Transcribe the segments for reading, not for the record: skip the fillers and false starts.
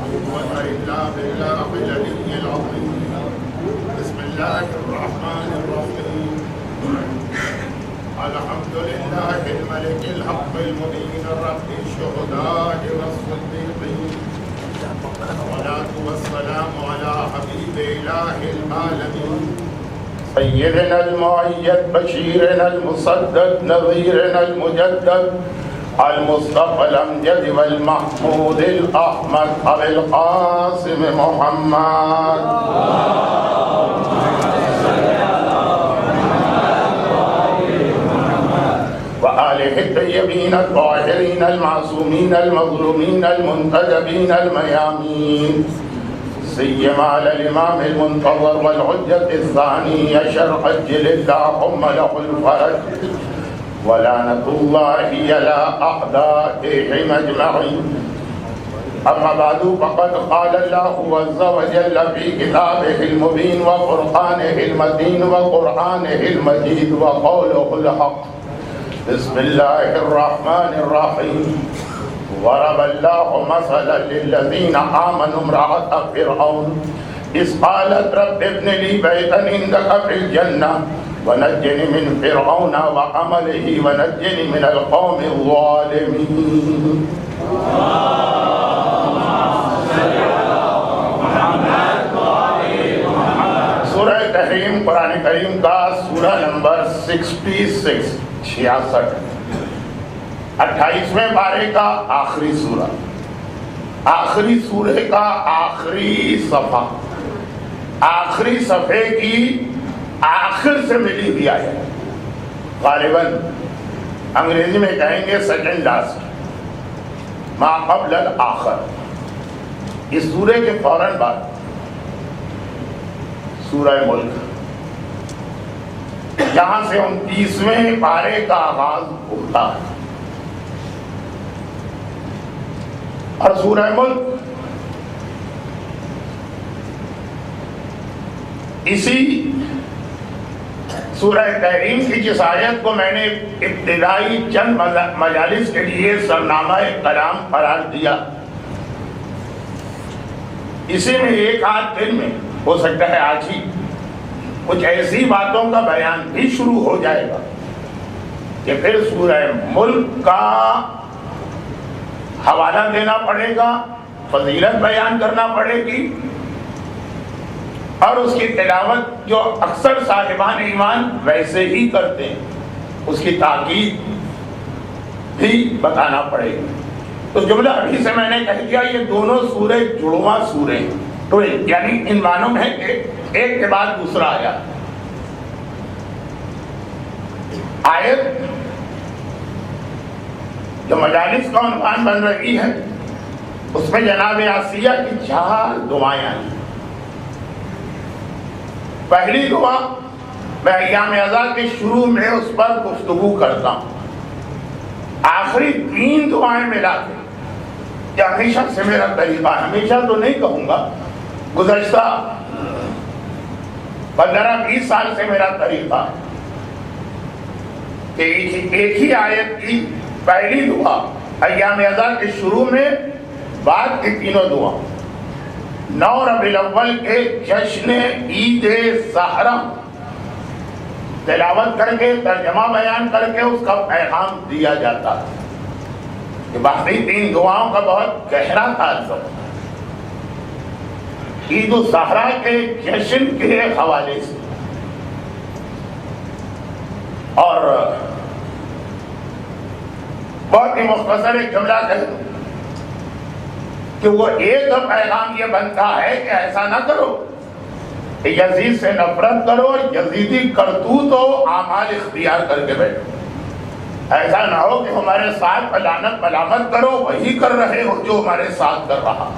قوة إلا بالله العلي العظيم. بسم الله الرحمن الرحيم. الحمد لله الملك الحق المبين رب الشهداء والصديقين، والصلاة والسلام على حبيب إله العالمين سيدنا المؤيد بشيرنا المصدق نظيرنا المجدد المصطفى الأمجد والمحمود الأحمد أبي القاسم محمد وآله الطيبين الطاهرين المعصومين المظلومين المنتجبين الميامين، سيما على الإمام المنتظر والحجة الثانية شرح عجل اللهم له الفرج ولعنة الله على أعدائهم أجمعين. أما بعد فقد قال الله عز وجل في كتابه المبين وفرقانه المتين وقرآنه المجيد وقوله الحق. بسم الله الرحمن الرحيم. ضرب الله مثلا للذين آمنوا امرأة فرعون إذ قالت رب ابن لي بيتا عندك في الجنة ونجني من فرعون وعمله ونجني من القوم الظالمين. سورہ تحریم قرآن کریم کا سورہ نمبر 66 28ویں پارے کا آخری سورہ، آخری سورہ کا آخری صفحہ، آخری صفحے کی آخر سے ملی ہوئی آیت، غالباً انگریزی میں کہیں گے سیکنڈ لاسٹ، ما قبل الآخر. اس سورہ کے فوراً بعد سورہ ملک، یہاں سے 29ویں پارے کا آغاز ہوتا ہے. اور سورہ ملک اسی سورہ تحریم کی جس آیت کو میں نے ابتدائی چند مجالس کے لیے سرنامہ کلام قرار دیا، اسی میں ایک آدھ دن میں ہو سکتا ہے آج ہی کچھ ایسی باتوں کا بیان بھی شروع ہو جائے گا کہ پھر سورہ ملک کا حوالہ دینا پڑے گا، فضیلت بیان کرنا پڑے گی، اور اس کی تلاوت جو اکثر صاحبان ایمان ویسے ہی کرتے ہیں اس کی تاکید بھی بتانا پڑے گی. تو جملہ ابھی سے میں نے کہہ دیا یہ دونوں سورے جڑواں سورے ہیں، تو یعنی ان معنوں میں کہ ایک کے بعد دوسرا آیا. آیت جو مجالس کا عنوان بن رہی ہے اس میں جناب آسیہ کی 4 دعائیں آئی. پہلی دعا میں ایام عزا کے شروع میں اس پر گفتگو کرتا ہوں، آخری 3 دعائیں ملا کے کہ ہمیشہ سے میرا طریقہ، ہمیشہ تو نہیں کہوں گا، گزشتہ 15-20 سال سے میرا طریقہ ہے کہ ایک ہی آیت کی پہلی دعا ایام عزا کے شروع میں، بعد کی 3 دعا 9 ربیع الاول کے جشن عید ظہرہ تلاوت کر کے ترجمہ بیان کر کے اس کا پیغام دیا جاتا ہے کہ باقی 3 دعاؤں کا بہت گہرا تعلق عید الظہرہ کے جشن کے حوالے سے. اور بہت ہی مختصر ایک جملہ کہوں کہ وہ ایک پیغام یہ بنتا ہے کہ ایسا نہ کرو کہ یزید سے نفرت کرو، یزیدی کرتوت و اعمال اختیار کر کے بیٹھو. ایسا نہ ہو کہ ہمارے ساتھ لعنت ملامت کرو، وہی کر رہے ہو جو ہمارے ساتھ کر رہا.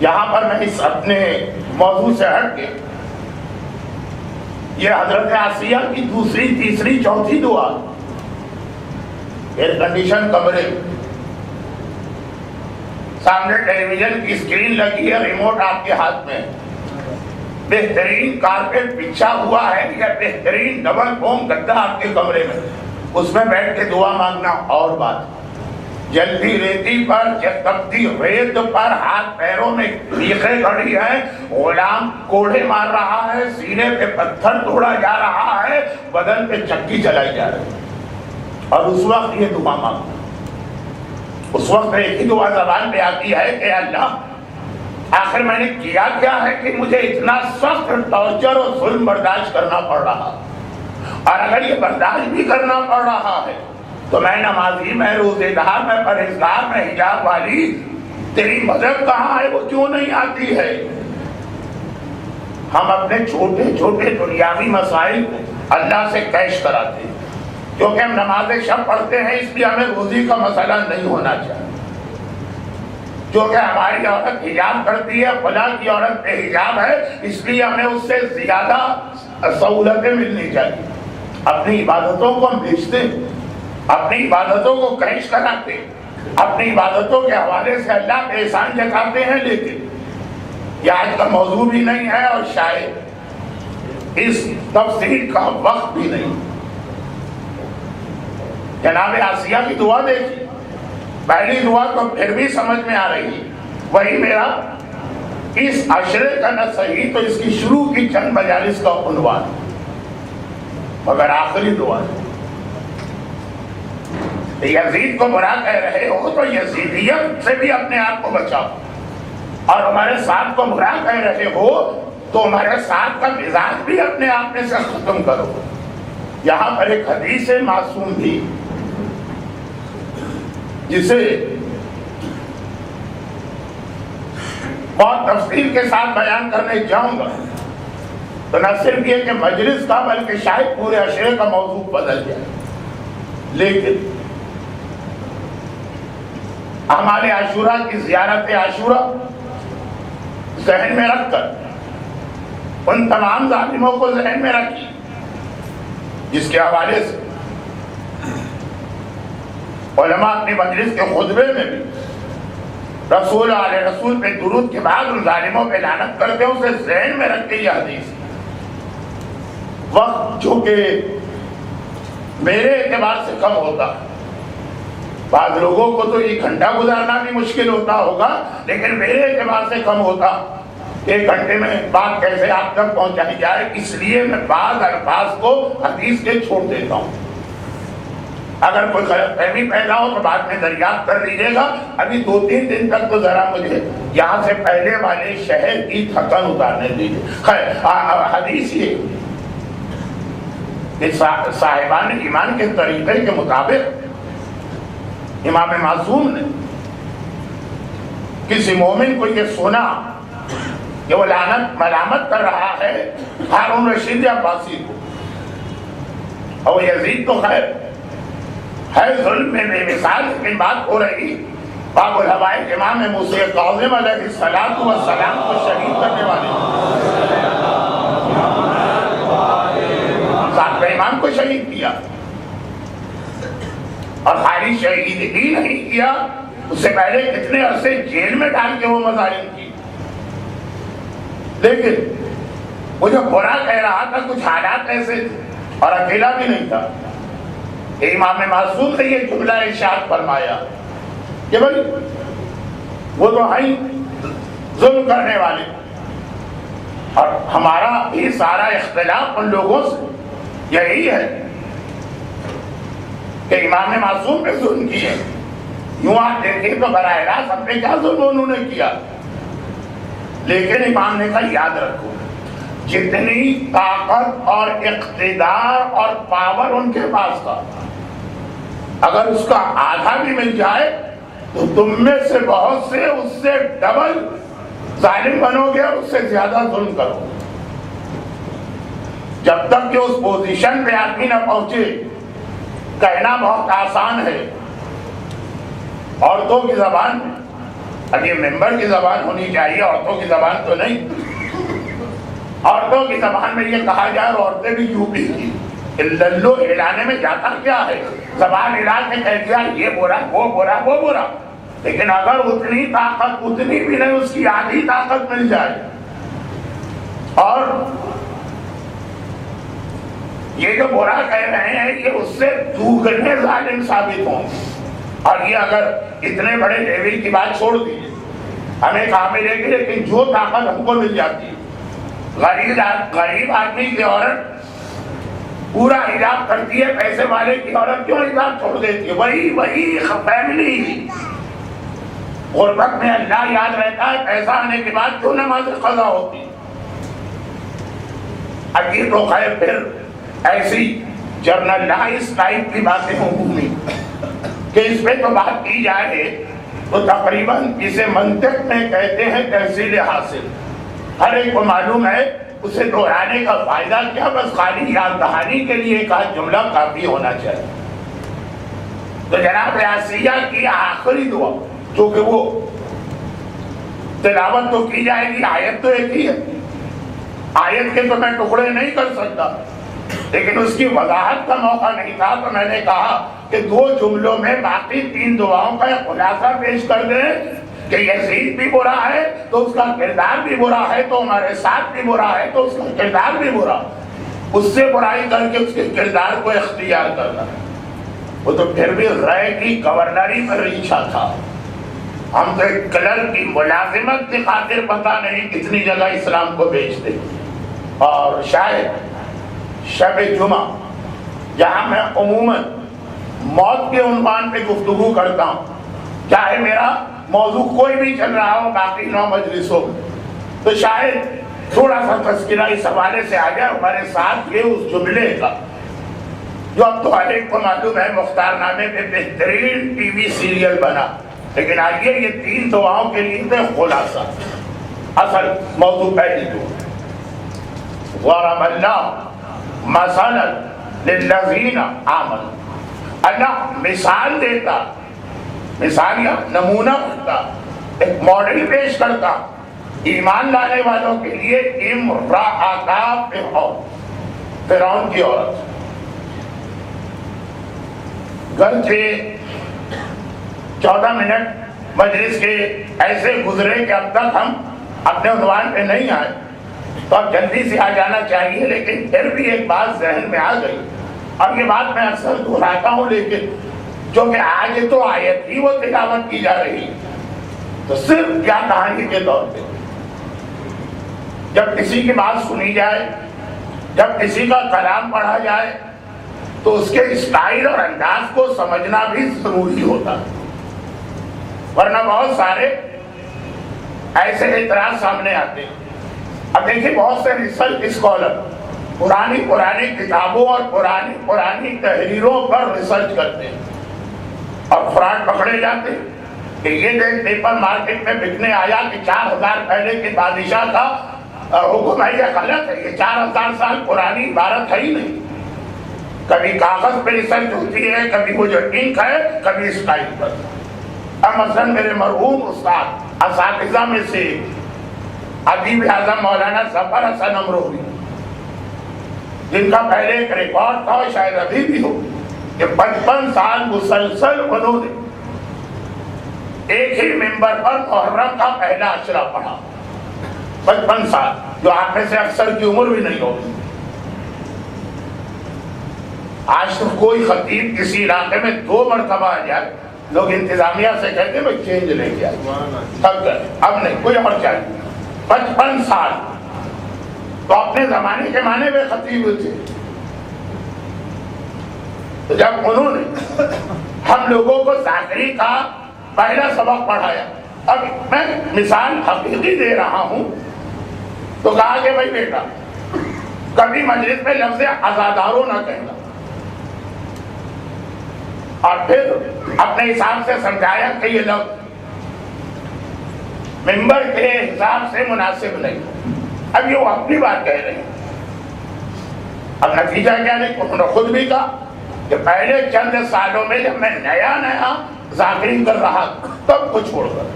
یہاں پر میں اس اپنے موضوع سے ہٹ کے یہ حضرت آسیہ کی دوسری، تیسری، چوتھی دعا، ایئر کنڈیشن کمرے، سامنے ٹیلی ویژن کی اسکرین لگی ہے، ریموٹ آپ کے ہاتھ میں، بہترین کارپیٹ بچھا ہوا ہے یا بہترین ڈبل فوم گدا آپ کے کمرے میں، اس میں بیٹھ کے دعا مانگنا اور بات. جلتی ریتی پر تپتی ریت پر ہاتھ پیروں میں لیخیں گھڑی ہیں، غلام کوڑے مار رہا ہے، سینے پہ پتھر توڑا جا رہا ہے، بدن پہ چکی چلائی جا رہی ہے، اور اس وقت یہ دعا مانگتا، اس وقت ایک ہی دعا زبان پہ آتی ہے کہ اللہ آخر میں نے کیا کیا ہے کہ مجھے اتنا سخت ٹارچر اور ظلم برداشت کرنا پڑ رہا، اور اگر یہ برداشت بھی کرنا پڑ رہا ہے تو میں نمازی، میں روزے دار، میں پرہیزگار، میں حجاب والی، تیری مدد کہاں ہے؟ وہ کیوں نہیں آتی ہے؟ ہم اپنے چھوٹے چھوٹے دنیاوی مسائل کو اللہ سے کیش کراتے ہیں، کیونکہ ہم نماز شب پڑھتے ہیں، اس لیے ہمیں روزی کا مسئلہ نہیں ہونا چاہیے، کیونکہ ہماری عورت حجاب کرتی ہے، فلاں کی عورت بے حجاب ہے، اس لیے ہمیں اس سے زیادہ سہولتیں ملنی چاہیے۔ اپنی عبادتوں کو ہم بیچتے ہیں، اپنی عبادتوں کو کیش کراتے ہیں، اپنی عبادتوں کے حوالے سے اللہ پہ احسان جتاتے ہیں، لیکن یہ آج کا موضوع بھی نہیں ہے اور شاید اس تفسیر کا وقت بھی نہیں۔ جناب آسیہ کی دعا دیکھیے، پہلی دعا تو پھر بھی سمجھ میں آ رہی ہے، وہی میرا اس عشرے کا نہ صحیح تو اس کی شروع کی چند مجالس کا عنوان، مگر آخری دعا ہے۔ یزید کو برا کہہ رہے ہو تو یزیدیت سے بھی اپنے آپ کو بچاؤ، اور ہمارے ساتھ کو برا کہہ رہے ہو تو ہمارے ساتھ کا مزاج بھی اپنے آپ میں سے ختم کرو۔ یہاں پر ایک حدیث معصوم بھی جسے بہت تفصیل کے ساتھ بیان کرنے جاؤں گا تو نہ صرف یہ کہ مجلس کا بلکہ شاید پورے عشرے کا موضوع بدل جائے، لیکن ہمارے عاشورہ کی زیارت عاشورہ ذہن میں رکھ کر ان تمام ظالموں کو ذہن میں رکھی جس کے حوالے سے علماء اپنی مجلس کے خطبے میں بھی رسول علیہ رسول پہ درود کے بعد ان ظالموں پہ لعنت کرتے ہیں، اسے ذہن میں رکھ کے یہ حدیث۔ وقت جو کہ میرے اعتبار سے کم ہوتا، بعض لوگوں کو تو یہ گھنٹہ گزارنا بھی مشکل ہوتا ہوگا، لیکن میرے اعتبار سے کم ہوتا، ایک گھنٹے میں بات کیسے آپ تک پہنچائی جائے، اس لیے میں بعض الفاظ کو حدیث کے چھوڑ دیتا ہوں۔ اگر کوئی غلط فہمی پیدا ہو تو بعد میں دریافت کر لیجیے گا، ابھی 2-3 دن تک تو ذرا مجھے یہاں سے پہلے والے شہر کی تھکن اتارنے دیجیے۔ خیر، حدیث یہ کہ صاحبان ایمان کے طریقے کے مطابق امام معصوم نے کسی مومن کو یہ سنا کہ وہ ملامت کر رہا ہے ہارون رشید عباسی کو، اور یزید تو خیر ہے ظلم میں بے مثال، لیکن بات ہو رہی باب الحوائج امام موسیٰ کاظم علیہ السلام کو شہید کرنے والے ذات امام کو شہید کیا، اور خالی شہید ہی نہیں کیا، اس سے پہلے کتنے عرصے جیل میں ڈال کے وہ مظالم کی۔ لیکن وہ جو برا کہہ رہا تھا کچھ حالات ایسے تھے، اور اکیلا بھی نہیں تھا، امام معصوم نے یہ جملہ ارشاد فرمایا کہ بھائی وہ تو ہیں ظلم کرنے والے، اور ہمارا بھی سارا اختلاف ان لوگوں سے یہی ہے کہ امام معصوم پہ ظلم کیے۔ یوں آپ دیکھیں تو براہ راست ہم نے کیا ظلم انہوں نے کیا، لیکن امام نے کہا یاد رکھو جتنی طاقت اور اقتدار اور پاور ان کے پاس تھا، اگر اس کا آدھا بھی مل جائے تو تم میں سے بہت سے اس سے ڈبل ظالم بنو گے اور اس سے زیادہ ظلم کرو۔ جب تک کہ اس پوزیشن پہ آدمی نہ پہنچے، کہنا بہت آسان ہے عورتوں کی زبان میں، اب یہ ممبر کی زبان ہونی چاہیے، عورتوں کی زبان تو نہیں، عورتوں کی زبان میں یہ کہا جائے، اور عورتیں بھی یوپی کی للو ہلانے میں جاتا کیا ہے، زبان ہلا کے کہہ دیا یہ برا وہ برا وہ برا، لیکن اگر اتنی طاقت اتنی بھی نہیں، اس کی آدھی طاقت مل جائے اور یہ جو برا کہہ رہے ہیں یہ اس سے دوگنے ظالم ثابت ہوں، اور یہ اگر اتنے بڑے لیول کی بات چھوڑ دیجیے، ہمیں کہاں ملے گی، لیکن جو طاقت ہم کو مل جاتی ہے، غریب آدمی کی عورت پورا حجاب کرتی ہے، پیسے والے کی عورت کیوں حجاب چھوڑ دیتی ہے؟ وہی فیملی غربت میں اللہ یاد رہتا ہے، پیسہ آنے کے بعد کیوں نماز قضا ہوتی؟ عجیب و غریب پھر ایسی جرنلائز ٹائپ کی باتیں عمومی کہ اس پہ تو بات کی جائے تو تقریباً اسے منطق میں کہتے ہیں تحصیل حاصل، ہر ایک کو معلوم ہے اسے دہرانے کا فائدہ کیا، بس خالی یاد دہانی کے لیے ایک آدھ جملہ کافی ہونا چاہیے۔ تو جناب ریاسیہ کی آخری دعا، چونکہ وہ تلاوت تو کی جائے گی، آیت تو ایک ہی ہے، آیت کے تو میں ٹکڑے نہیں کر سکتا، لیکن اس کی وضاحت کا موقع نہیں تھا، تو میں نے کہا کہ 2 جملوں میں باقی 3 دعاؤں کا خلاصہ پیش کر دیں کہ یزید بھی برا ہے تو اس کا کردار بھی برا ہے، تو ہمارے ساتھ بھی برا ہے تو اس کا کردار بھی برا، اس سے برائی کر کے اس کے کردار کو اختیار کرنا۔ وہ تو پھر بھی رائے کی گورنری پر ریچھا تھا، ہم تو ایک کلر کی ملازمت کی خاطر پتہ نہیں کتنی جگہ اسلام کو بیچتے۔ اور شاید شب جمعہ جہاں میں عموماً موت کے عنوان پہ گفتگو کرتا ہوں، چاہے میرا موضوع کوئی بھی چل رہا ہو باقی 9 مجلسوں میں، تو شاید تھوڑا سا تذکرہ اس حوالے سے آ جائے ہمارے ساتھ یہ اس جملے کا جو اب تو ہر ایک کو معلوم ہے مختار نامے پہ بہترین ٹی وی سیریل بنا، لیکن آئیے یہ 3 دعاؤں کے لیے تھے خلاصہ۔ اصل موضوع پہلی دعا، ضرب اللہ مثلا للذین آمنوا، اللہ مثال دیتا، مثال یا نمونہ بنتا، ایک ماڈل پیش کرتا ایمان لانے والوں کے لیے، امرأۃ فرعون کی عورت۔ گرچہ 14 منٹ مجلس کے ایسے گزرے کہ اب تک ہم اپنے عنوان پہ نہیں آئے، تو اب جلدی سے آ جانا چاہیے، لیکن پھر بھی ایک بات ذہن میں آ گئی، اب یہ بات میں اکثر دہراتا ہوں، لیکن جو کہ آج تو آیت ہی وہ تلاوت کی جا رہی، تو صرف کیا کہانی کے طور پہ جب کسی کی بات سنی جائے، جب کسی کا کلام پڑھا جائے، تو اس کے اسٹائل اور انداز کو سمجھنا بھی ضروری ہوتا ہے، ورنہ بہت سارے ایسے اعتراض سامنے آتے ہیں۔ اب دیکھیں بہت سے ریسرچ اسکالر پرانی کتابوں اور پرانی تحریروں پر ریسرچ کرتے ہیں اور فراڈ پکڑے جاتے ہیں کہ یہ دیکھ پیپر مارکیٹ میں بکنے آیا کہ 4000 پہلے کے بادشاہ کا حکم ہے، یہ غلط ہے، یہ 4000 سال پرانی عبارت ہے ہی نہیں۔ کبھی کاغذ پہ ریسرچ ہوتی ہے، کبھی وہ جو انک ہے، کبھی اسٹائل پر۔ اب مثلاً میرے مرحوم استاد اساتذہ میں سے ادیب اعظم مولانا ظفر حسن امروہی، جن کا پہلے ایک ریکارڈ تھا شاید ابھی بھی ہو کہ 55 سال مسلسل انہوں نے ایک ہی ممبر پر محرم کا پہلا اشرا پڑھا، 55 سال، جو آپ میں سے اکثر کی عمر بھی نہیں ہوگی۔ آج تو کوئی خطیب کسی علاقے میں 2 مرتبہ آ جائے، لوگ انتظامیہ سے کہتے ہیں بھائی چینج لے کے آئے، تھک گئے، اب نہیں، کوئی اور چاہیے۔ 55 سال تو اپنے زمانے کے معنی میں خطیب تھے، تو جب انہوں نے ہم لوگوں کو ذاکری کا پہلا سبق پڑھایا، اب میں مثال حقیقی دے رہا ہوں، تو کہا کہ بھائی بیٹا کبھی مجلس میں لفظ عزادارو نہ کہنا، اور پھر اپنے حساب سے سمجھایا کہ یہ لفظ ممبر کے حساب سے مناسب نہیں۔ اب یہ وہ اپنی بات کہہ رہے ہیں، اب نتیجہ کیا نہیں، انہوں نے خود بھی کہا کہ پہلے چند سالوں میں جب میں نیا ذاکری کر رہا تب کو چھوڑ کر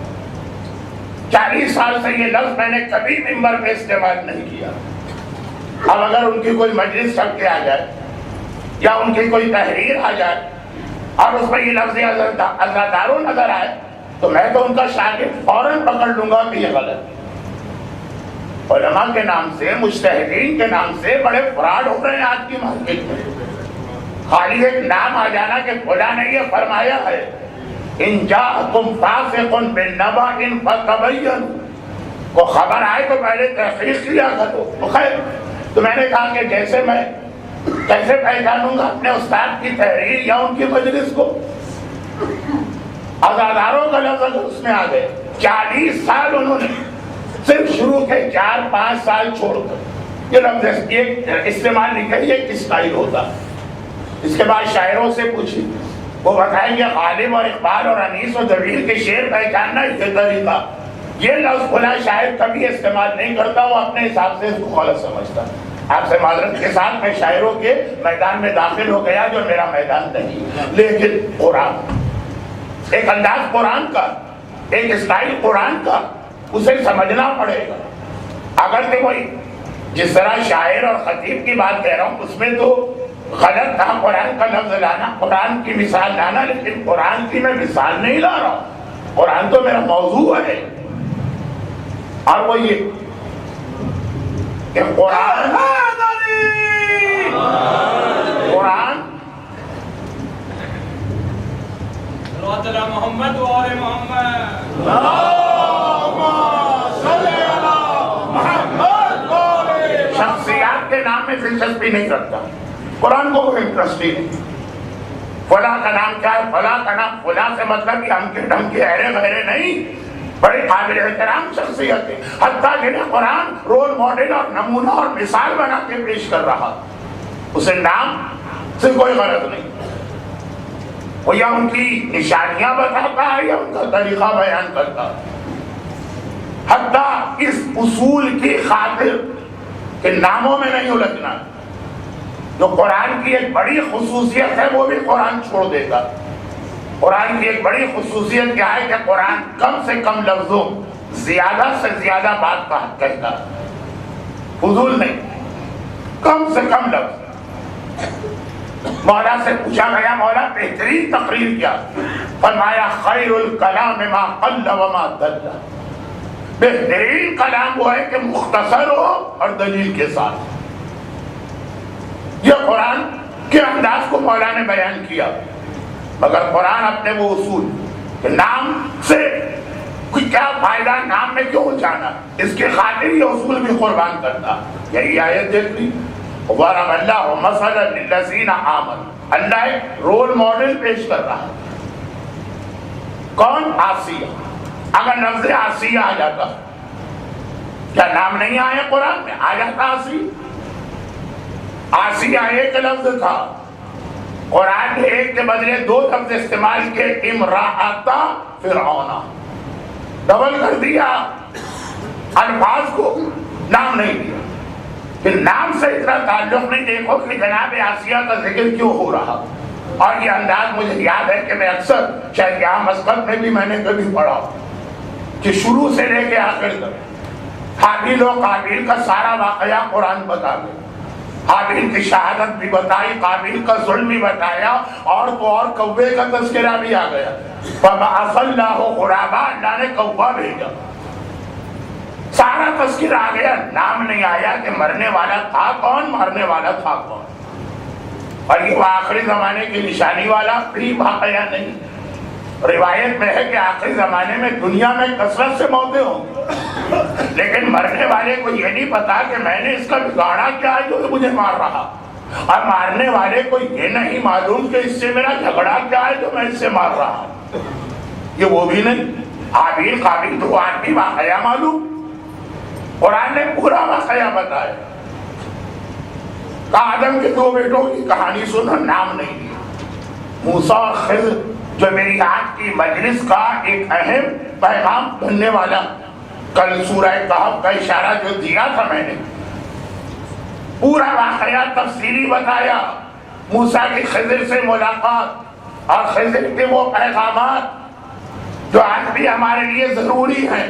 40 سال سے یہ لفظ میں نے کبھی ممبر میں استعمال نہیں کیا۔ اب اگر ان کی کوئی مجلس چل کے آ جائے یا ان کی کوئی تحریر آ جائے اور اس میں یہ لفظ عزادارو نظر آئے، تو میں تو ان کا شاگرد فوراً پکڑ لوں گا کہ یہ غلط ہے۔ علماء کے نام سے، مجتہدین کے نام سے بڑے فراڈ ہو رہے ہیں آج کی مارکیٹ میں، خالی ایک نام آ جانا کہ فلاں نے یہ فرمایا ہے، ان جاءکم فاسق بالنبأ فتبینوا، کو خبر آئے تو پہلے تحقیق کیا کرو. خیر، تو میں نے کہا کہ جیسے میں کیسے پہچانوں گا اپنے استاد کی تحریر یا ان کی مجلس کو؟ ازاداروں کا لفظ اگر اس میں آ گئے. 40 سال انہوں نے صرف شروع کے 4-5 سال چھوڑ کر یہ لفظ ایک استعمال نہیں کیا. یہ اسٹائل ہوتا. اس کے بعد شاعروں سے پوچھی، وہ بتائیں گے غالب اور اقبال اور انیس و دبیر کے شعر پہچاننا یہ طریقہ. یہ لفظ کھلا شاعر کبھی استعمال نہیں کرتا، وہ اپنے حساب سے اس کو غلط سمجھتا. آپ سے معذرت کے ساتھ میں شاعروں کے میدان میں داخل ہو گیا جو میرا میدان نہیں. لیکن قرآن ایک انداز قرآن کا، ایک اسٹائل قرآن کا، اسے سمجھنا پڑے گا. اگر کہ کوئی جس طرح شاعر اور خطیب کی بات کہہ رہا ہوں اس میں تو غلط تھا قرآن کا لفظ لانا، قرآن کی مثال لانا، لیکن قرآن کی میں مثال نہیں لا رہا ہوں. قرآن تو میرا موضوع ہے. اور وہ یہ کہ قرآن محمد وآل محمد شخصیات کے نام میں دلچسپی نہیں رکھتا. قرآن کو کوئی انٹرسٹ ہی نہیں. فلاں کا نام کیا ہے، فلاں کا نام، فلاں سے مطلب کہ ہم کے ڈھم کے ایرے غیرے نہیں، بڑے قابل احترام شخصیت ہے. حتیٰ جنہیں قرآن رول ماڈل اور نمونہ اور مثال بنا کے پیش کر رہا، اسے نام سے کوئی غرض نہیں. وہ یا ان کی نشانیاں بتاتا ہے یا ان کا طریقہ بیان کرتا ہے. حتیٰ اس اصول کی خاطر کہ ناموں میں نہیں الجھنا، جو قرآن کی ایک بڑی خصوصیت ہے وہ بھی قرآن چھوڑ دیتا. قرآن کی ایک بڑی خصوصیت کیا ہے کہ قرآن کم سے کم لفظوں زیادہ سے زیادہ بات کا حق کہتا، فضول نہیں، کم سے کم لفظ. مولا سے پوچھا گیا مولا بہترین تقریر کیا؟ فرمایا خیر الکلام ما قل وما دل. بہترین کلام وہ ہے کہ مختصر ہو اور دلیل کے ساتھ. یہ قرآن کے انداز کو مولا نے بیان کیا. مگر قرآن اپنے وہ اصول کہ نام سے کیا فائدہ، نام میں کیوں جانا، اس کے خاطر یہ اصول بھی قربان کرتا. یہی آیت دیکھ لی، وَضَرَبَ اللَّهُ مَثَلًا لِلَّذِينَ آمَنُوا. اللہ ایک رول ماڈل پیش کر رہا. کون؟ آسیہ. اگر لفظ آسیہ آ جاتا، کیا نام نہیں آیا قرآن میں؟ آ جاتا آسیہ. آسیہ ایک لفظ تھا، قرآن نے ایک کے بدلے 2 لفظ استعمال کے، امرأۃ فرعون. ڈبل کر دیا الفاظ کو، نام نہیں دیا. کہ نام سے اتنا تعلق نہیں. دیکھو کہ جناب آسیہ کا ذکر کیوں ہو رہا. اور یہ انداز مجھے یاد ہے کہ میں اکثر شاید یہاں مسقط میں بھی میں نے کبھی پڑھا کہ شروع سے لے کے آخر تک حابیل و قابیل کا سارا واقعہ قرآن بتا دے. حابیل کی شہادت بھی بتائی، قابیل کا ظلم بھی بتایا، اور تو اور کوے کا تذکرہ بھی آ گیا. فَبَعَثَ اللَّهُ غُرَابًا، اللہ نے کوہ بھیجا. سارا تذکرہ آ گیا، نام نہیں آیا کہ مرنے والا تھا کون، مرنے والا تھا کون. اور یہ وہ آخری زمانے کی نشانی والا بھی واقعہ نہیں. روایت میں ہے کہ آخری زمانے میں دنیا میں کثرت سے موتیں ہوں گی، لیکن مرنے والے کو یہ نہیں پتا کہ میں نے اس کا بگاڑا کیا ہے جو مجھے مار رہا. اور مارنے والے کو یہ نہیں معلوم کہ اس سے میرا جھگڑا کیا ہے جو میں اس سے مار رہا. یہ وہ بھی نہیں. حابیل قابیل تو آدمی واقعہ معلوم. قرآن نے پورا واقعہ بتایا. آدم کے 2 بیٹوں کی کہانی سنا، نام نہیں دیا. موسیٰ اور خضر جو میری آج کی مجلس کا ایک اہم پیغام بننے والا، کل سورہ کہف کا اشارہ جو دیا تھا میں نے، پورا واقعہ تفصیلی بتایا. موسیٰ کی خضر سے ملاقات اور خضر کے وہ پیغامات جو آج بھی ہمارے لیے ضروری ہیں.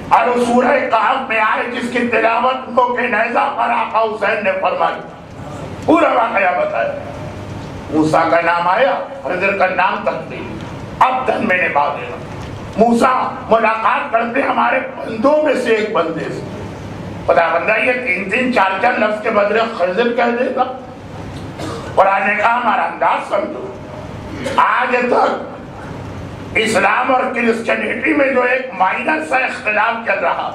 اور وہ سورہ کہف میں آئے جس کی تلاوت کو کہ نیزہ پر آقا حسین نے فرمائی. پورا واقعہ بتایا. موسیٰ کا نام آیا، خضر کا نام تبدیل. اب تک میں نے بات دینا، موسیٰ ملاقات کرتے ہمارے بندوں میں سے ایک بندے سے. خدا بندہ یہ 3 4 لفظ کے بدلے خضر کہہ دیتا. قرآن نے کہا ہمارا انداز سمجھو. آج تک اسلام اور کرسچینٹی میں جو ایک مائنر سا اختلاف چل رہا،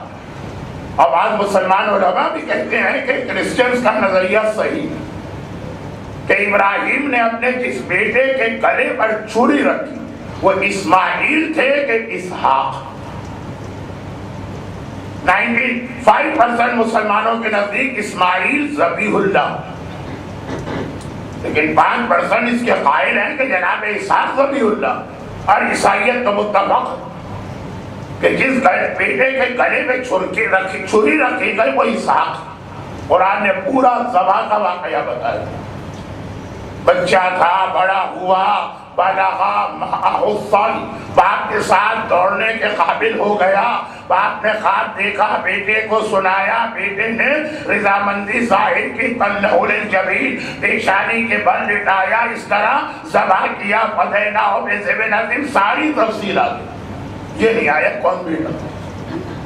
اور بعض مسلمان علماء بھی کہتے ہیں کہ کرسچنز کا نظریہ صحیح کہ ابراہیم نے اپنے جس بیٹے کے گلے پر چھری رکھی وہ اسماعیل تھے کہ اسحاق۔ 95% مسلمانوں کے نزدیک اسماعیل ذبیح اللہ، لیکن 5% اس کے قائل ہیں کہ جناب اسحاق ذبیح اللہ۔ اور عیسائیت تو متفق کہ جس بیٹے کے گلے میں چھری رکھی گئی وہ اسحاق۔ قرآن نے پورا ذبح کا واقعہ بتایا، بچہ تھا، بڑا ہوا، بلغا معہ السعی، باپ کے ساتھ دوڑنے کے قابل ہو گیا، باپ نے خواب دیکھا، بیٹے کو سنایا، بیٹے نے رضامندی ظاہر کی، تلہ الجبین، پیشانی کے بل لٹایا، اس طرح ذبح کیا، فدیناہ بذبح عظیم، ساری تفصیلات۔ یہ نہیں آیا کون بیٹا،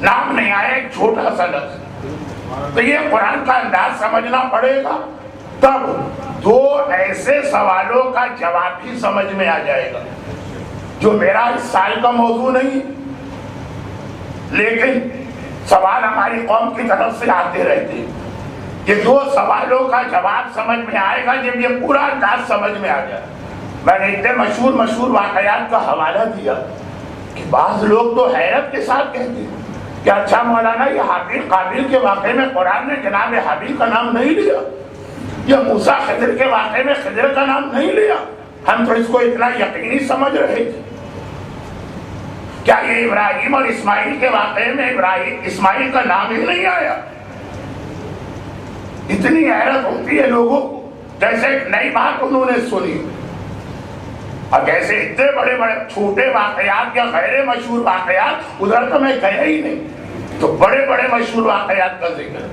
نام نہیں آیا، ایک چھوٹا سا لفظ۔ تو یہ قرآن کا انداز سمجھنا پڑے گا، تب دو ایسے سوالوں کا جواب بھی سمجھ میں آ جائے گا جو میرا اس سال کا موضوع نہیں، لیکن سوال ہماری قوم کی طرف سے آتے رہتے ہیں۔ یہ دو سوالوں کا جواب سمجھ میں آئے گا جب یہ پورا انداز سمجھ میں آ جائے۔ میں نے اتنے مشہور واقعات کا حوالہ دیا کہ بعض لوگ تو حیرت کے ساتھ کہتے ہیں کہ اچھا مولانا یہ حابیل قابیل کے واقعے میں قرآن نے جناب حابیل کا نام نہیں لیا، یہ موسیٰ خضر کے واقعے میں خضر کا نام نہیں لیا، ہم تو اس کو اتنا یقینی سمجھ رہے تھے۔ کیا یہ ابراہیم اور اسماعیل کے واقعے میں اسماعیل کا نام ہی نہیں آیا؟ اتنی حیرت ہوتی ہے لوگوں کو، جیسے ایک نئی بات انہوں نے سنی، اور جیسے اتنے بڑے بڑے چھوٹے واقعات یا غیر مشہور واقعات ادھر تو میں گیا ہی نہیں، تو بڑے بڑے مشہور واقعات کا ذکر۔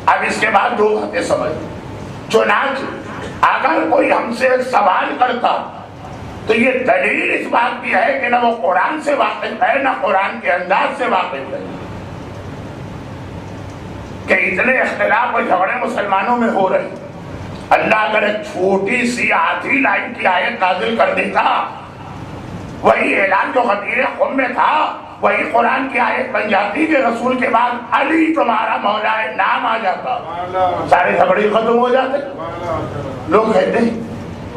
اب اس کے بعد دو باتیں سمجھ، چنانچہ اگر کوئی ہم سے ایک سوال کرتا تو یہ دلیل اس بات کی ہے کہ نہ وہ قرآن سے واقف ہے نہ قرآن کے انداز سے واقف ہے، کہ اتنے اختلاف اور جھگڑے مسلمانوں میں ہو رہے ہیں۔ اللہ اگر ایک چھوٹی سی آدھی لائن کی آیت نازل کر دیتا، وہی اعلان جو غدیر قوم میں تھا وہی قرآن کی آیت بن جاتی کہ رسول کے بعد علی تمہارا مولا ہے نام آ جاتا، سارے جھگڑے ختم ہو جاتے۔ لوگ کہتے ہیں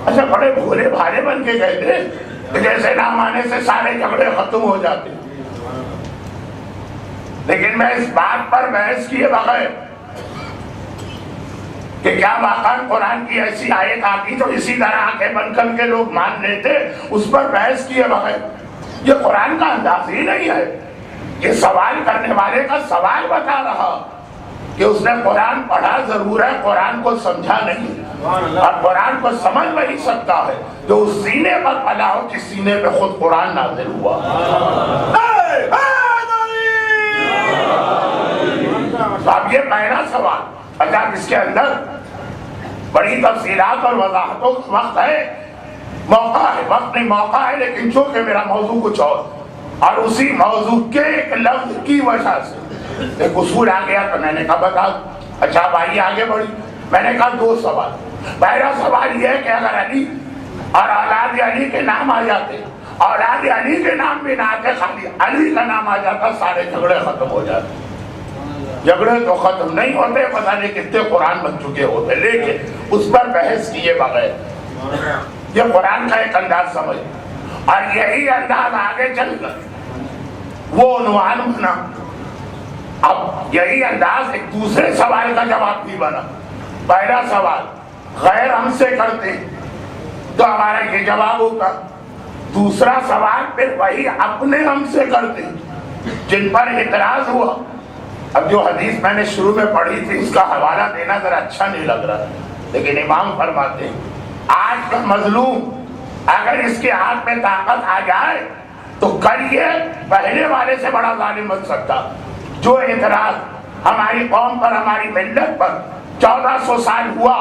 اچھا بڑے بھولے بھالے بن کے کہتے ہیں جیسے نام آنے سے سارے جھگڑے ختم ہو جاتے، لیکن میں اس بات پر بحث کیے بغیر کہ کیا واقعا قرآن کی ایسی آیت آتی تو اسی طرح آنکھیں بند کر کے لوگ مان لیتے، اس پر بحث کیے بغیر یہ قرآن کا انداز ہی نہیں ہے۔ یہ سوال کرنے والے کا سوال بتا رہا کہ اس نے قرآن پڑھا ضرور ہے، قرآن کو سمجھا نہیں، اور قرآن کو سمجھ وہی سکتا ہے جو اس سینے پر پلا ہو جس سینے پہ خود قرآن نازل ہوا۔ تو اب یہ پہلا سوال، اچھا اس کے اندر بڑی تفصیلات اور وضاحتوں کا وقت ہے، موقع ہے، وقت نہیں موقع ہے، لیکن چونکہ میرا موضوع کچھ اور اسی موضوع کے ایک لفظ کی وجہ سے ایک اصول آ گیا تو میں نے کہا بتا۔ اچھا بھائی آگے بڑھی، میں نے کہا دو سوال۔ پہلا سوال یہ ہے کہ اگر علی اور اولاد علی کے نام آ جاتے، اولاد علی کے نام بھی نہ آتے، خالی علی کا نام آ جاتا، سارے جھگڑے ختم ہو جاتے۔ جھگڑے تو ختم نہیں ہوتے، پتہ نہیں کتنے قرآن بن چکے ہوتے، لیکن اس پر بحث کیے بغیر یہ قرآن کا ایک انداز سمجھ، اور یہی انداز آگے چل کر وہ عنوان بنا۔ اب یہی انداز ایک دوسرے سوال کا جواب بھی بنا۔ پہلا سوال غیر ہم سے کرتے تو ہمارا یہ جواب ہوتا، دوسرا سوال پھر وہی اپنے ہم سے کرتے جن پر اعتراض ہوا۔ اب جو حدیث میں نے شروع میں پڑھی تھی اس کا حوالہ دینا ذرا اچھا نہیں لگ رہا، لیکن امام فرماتے ہیں آج کا مظلوم اگر اس کے ہاتھ میں طاقت آ جائے تو کل یہ پہلے والے سے بڑا ظالم بن سکتا۔ جو اعتراض ہماری قوم پر، ہماری ملت پر 1400 سال ہوا،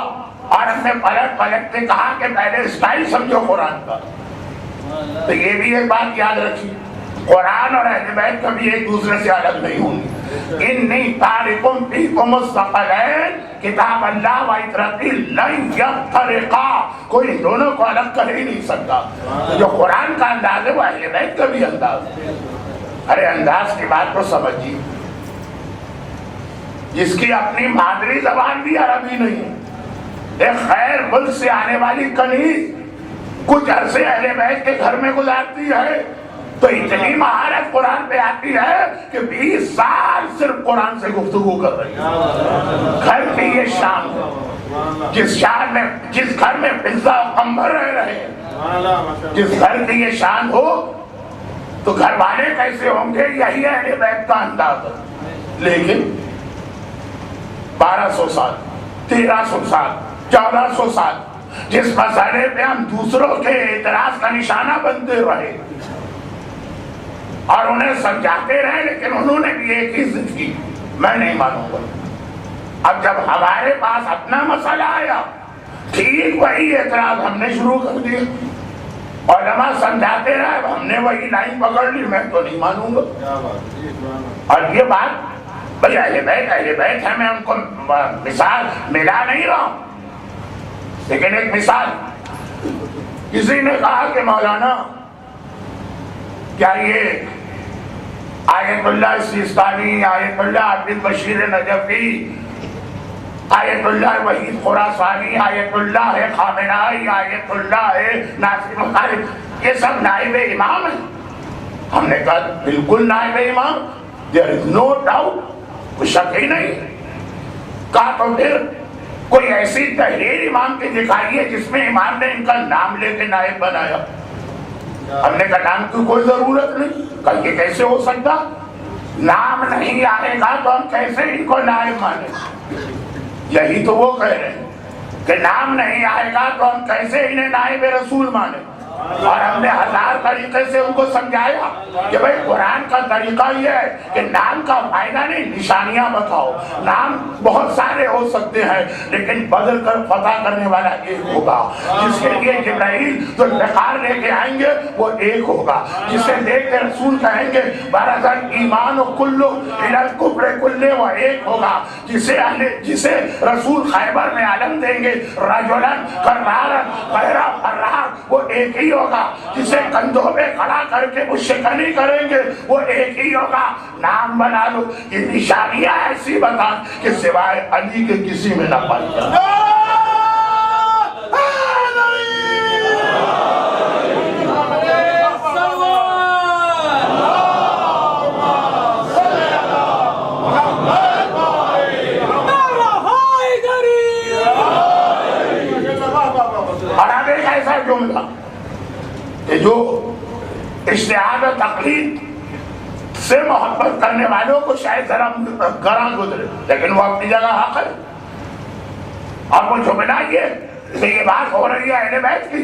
اور ہم نے پلٹ کے کہا کہ پہلے اسٹائل سمجھو قرآن کا، تو یہ بھی ایک بات یاد رکھی، قرآن اور اہل بیت کبھی ایک دوسرے سے الگ نہیں ہوں گے۔ انی تارکم فیکم الثقلین کتاب اللہ و عترتی لن یفترقا، کوئی ان دونوں کو الگ کر ہی نہیں سکتا۔ تو جو قرآن کا انداز ہے وہ اہل بیت کا بھی انداز ہے۔ ارے انداز کی بات کو سمجھیے، جس کی اپنی مادری زبان بھی عربی نہیں ہے، ایک خیر ملک سے آنے والی کنیز کچھ عرصے اہل بیت کے گھر میں گزارتی ہے تو اتنی مہارت قرآن پہ آتی ہے کہ 20 سال صرف قرآن سے گفتگو کر رہی ہے۔ گھر کی یہ شان ہے، جس گھر میں پزا و کمبر رہ رہے ہیں، جس گھر کی یہ شان ہو تو گھر والے کیسے ہوں گے؟ یہی اہل بیت کا انداز ہے۔ لیکن 1200 سال، 1300 سال، 1400 سال جس مسئلے پہ ہم دوسروں کے اعتراض کا نشانہ بنتے رہے اور انہیں سمجھاتے رہے، لیکن انہوں نے بھی ایک ہی ضد کی، میں نہیں مانوں گا۔ اب جب ہمارے پاس اپنا مسئلہ آیا، ٹھیک وہی اعتراض ہم نے شروع کر دیا، علماء سمجھاتے رہے، ہم نے وہی لائن پکڑ لی، میں تو نہیں مانوں گا۔ اور یہ بات بھائی اہل بیت ہے، میں ان کو مثال ملا نہیں رہا ہوں، لیکن ایک مثال، کسی نے کہا کہ مولانا کیا یہ آیت اللہ سیستانی، آیت اللہ عبد بشیر نجفی، آیت اللہ وحید خراسانی، آیت اللہ ہے خامنائی، آیت اللہ ہے ناصر مطالب، یہ سب نائب امام ہیں؟ ہم نے کہا بالکل نائب امام، there is no doubt، کوئی شک ہی نہیں۔ کہا تو پھر کوئی ایسی تحریر امام کی دکھائیے جس میں امام نے ان کا نام لے کے نائب بنایا۔ ہم نے کہا نام کی کوئی ضرورت نہیں۔ کہا یہ کیسے ہو سکتا؟ نام نہیں آئے گا تو ہم کیسے ان کو نائب مانیں؟ یہی تو وہ کہہ رہے ہیں کہ نام نہیں آئے گا تو ہم کیسے انہیں نائب رسول مانیں؟ اور ہم نے 1000 طریقے سے ان کو سمجھایا کہ بھئی قرآن کا طریقہ یہ ہے کہ نام کا فائدہ نہیں، نشانیاں بتاؤ۔ نام بہت سارے ہو سکتے ہیں لیکن بدل کر فتح کرنے والا ایک ہوگا، جس کے لیے جبرائیل جو لقار لے کے آئیں گے وہ ایک ہوگا، جسے دیکھ کے رسول کہیں گے برزن ایمان و کلو الی الکفر کلے وہ ایک ہوگا، جسے رسول خیبر میں علم دیں گے رجلن کرارن غیرہ فرار وہ ایک ہی ہوگا، جسے کندھوں پہ کھڑا کر کے مشکنی کریں گے وہ ایک ہی ہوگا۔ نام بنا لو، یہ نشانیاں ایسی بتا کہ سوائے علی کے کسی میں نہ پائی جائے۔ اور اب ایک ایسا جملہ کہ جو اجتہاد و تقلید سے محبت کرنے والوں کو شاید ذرا گراں گزرے، لیکن وہ اپنی جگہ حق ہے۔ اور وہ جملہ یہ کہ یہ بات ہو رہی ہے اہل بیت کی،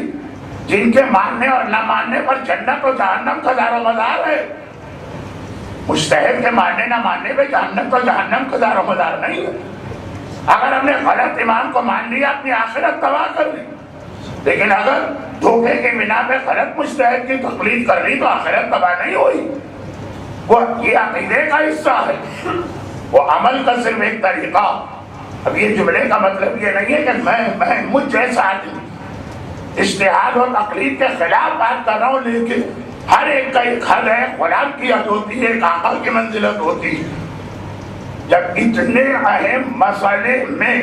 جن کے ماننے اور نہ ماننے پر جنت و جہنم کا دار و مدار ہے۔ مجتہد کے ماننے نہ ماننے پہ جنت و جہنم کا دار و مدار نہیں ہے۔ اگر ہم نے غلط امام کو مان لیا اپنی آخرت تباہ کر لی، لیکن اگر دھوکے کے بنا پہ غلط مجتہد کی تقلید کر لی تو آخرت تباہ نہیں ہوئی۔ وہ یہ عقیدے کا حصہ ہے، وہ عمل کا صرف ایک طریقہ۔ اب یہ جملے کا مطلب یہ نہیں ہے کہ میں مجھ جیسا آدمی اجتہاد اور تقلید کے خلاف بات کر رہا ہوں، لیکن ہر ایک کا ایک حد ہے، غلام کی حد ہوتی ہے، ایک آقا کی منزلت ہوتی ہے۔ جب اتنے اہم مسئلے میں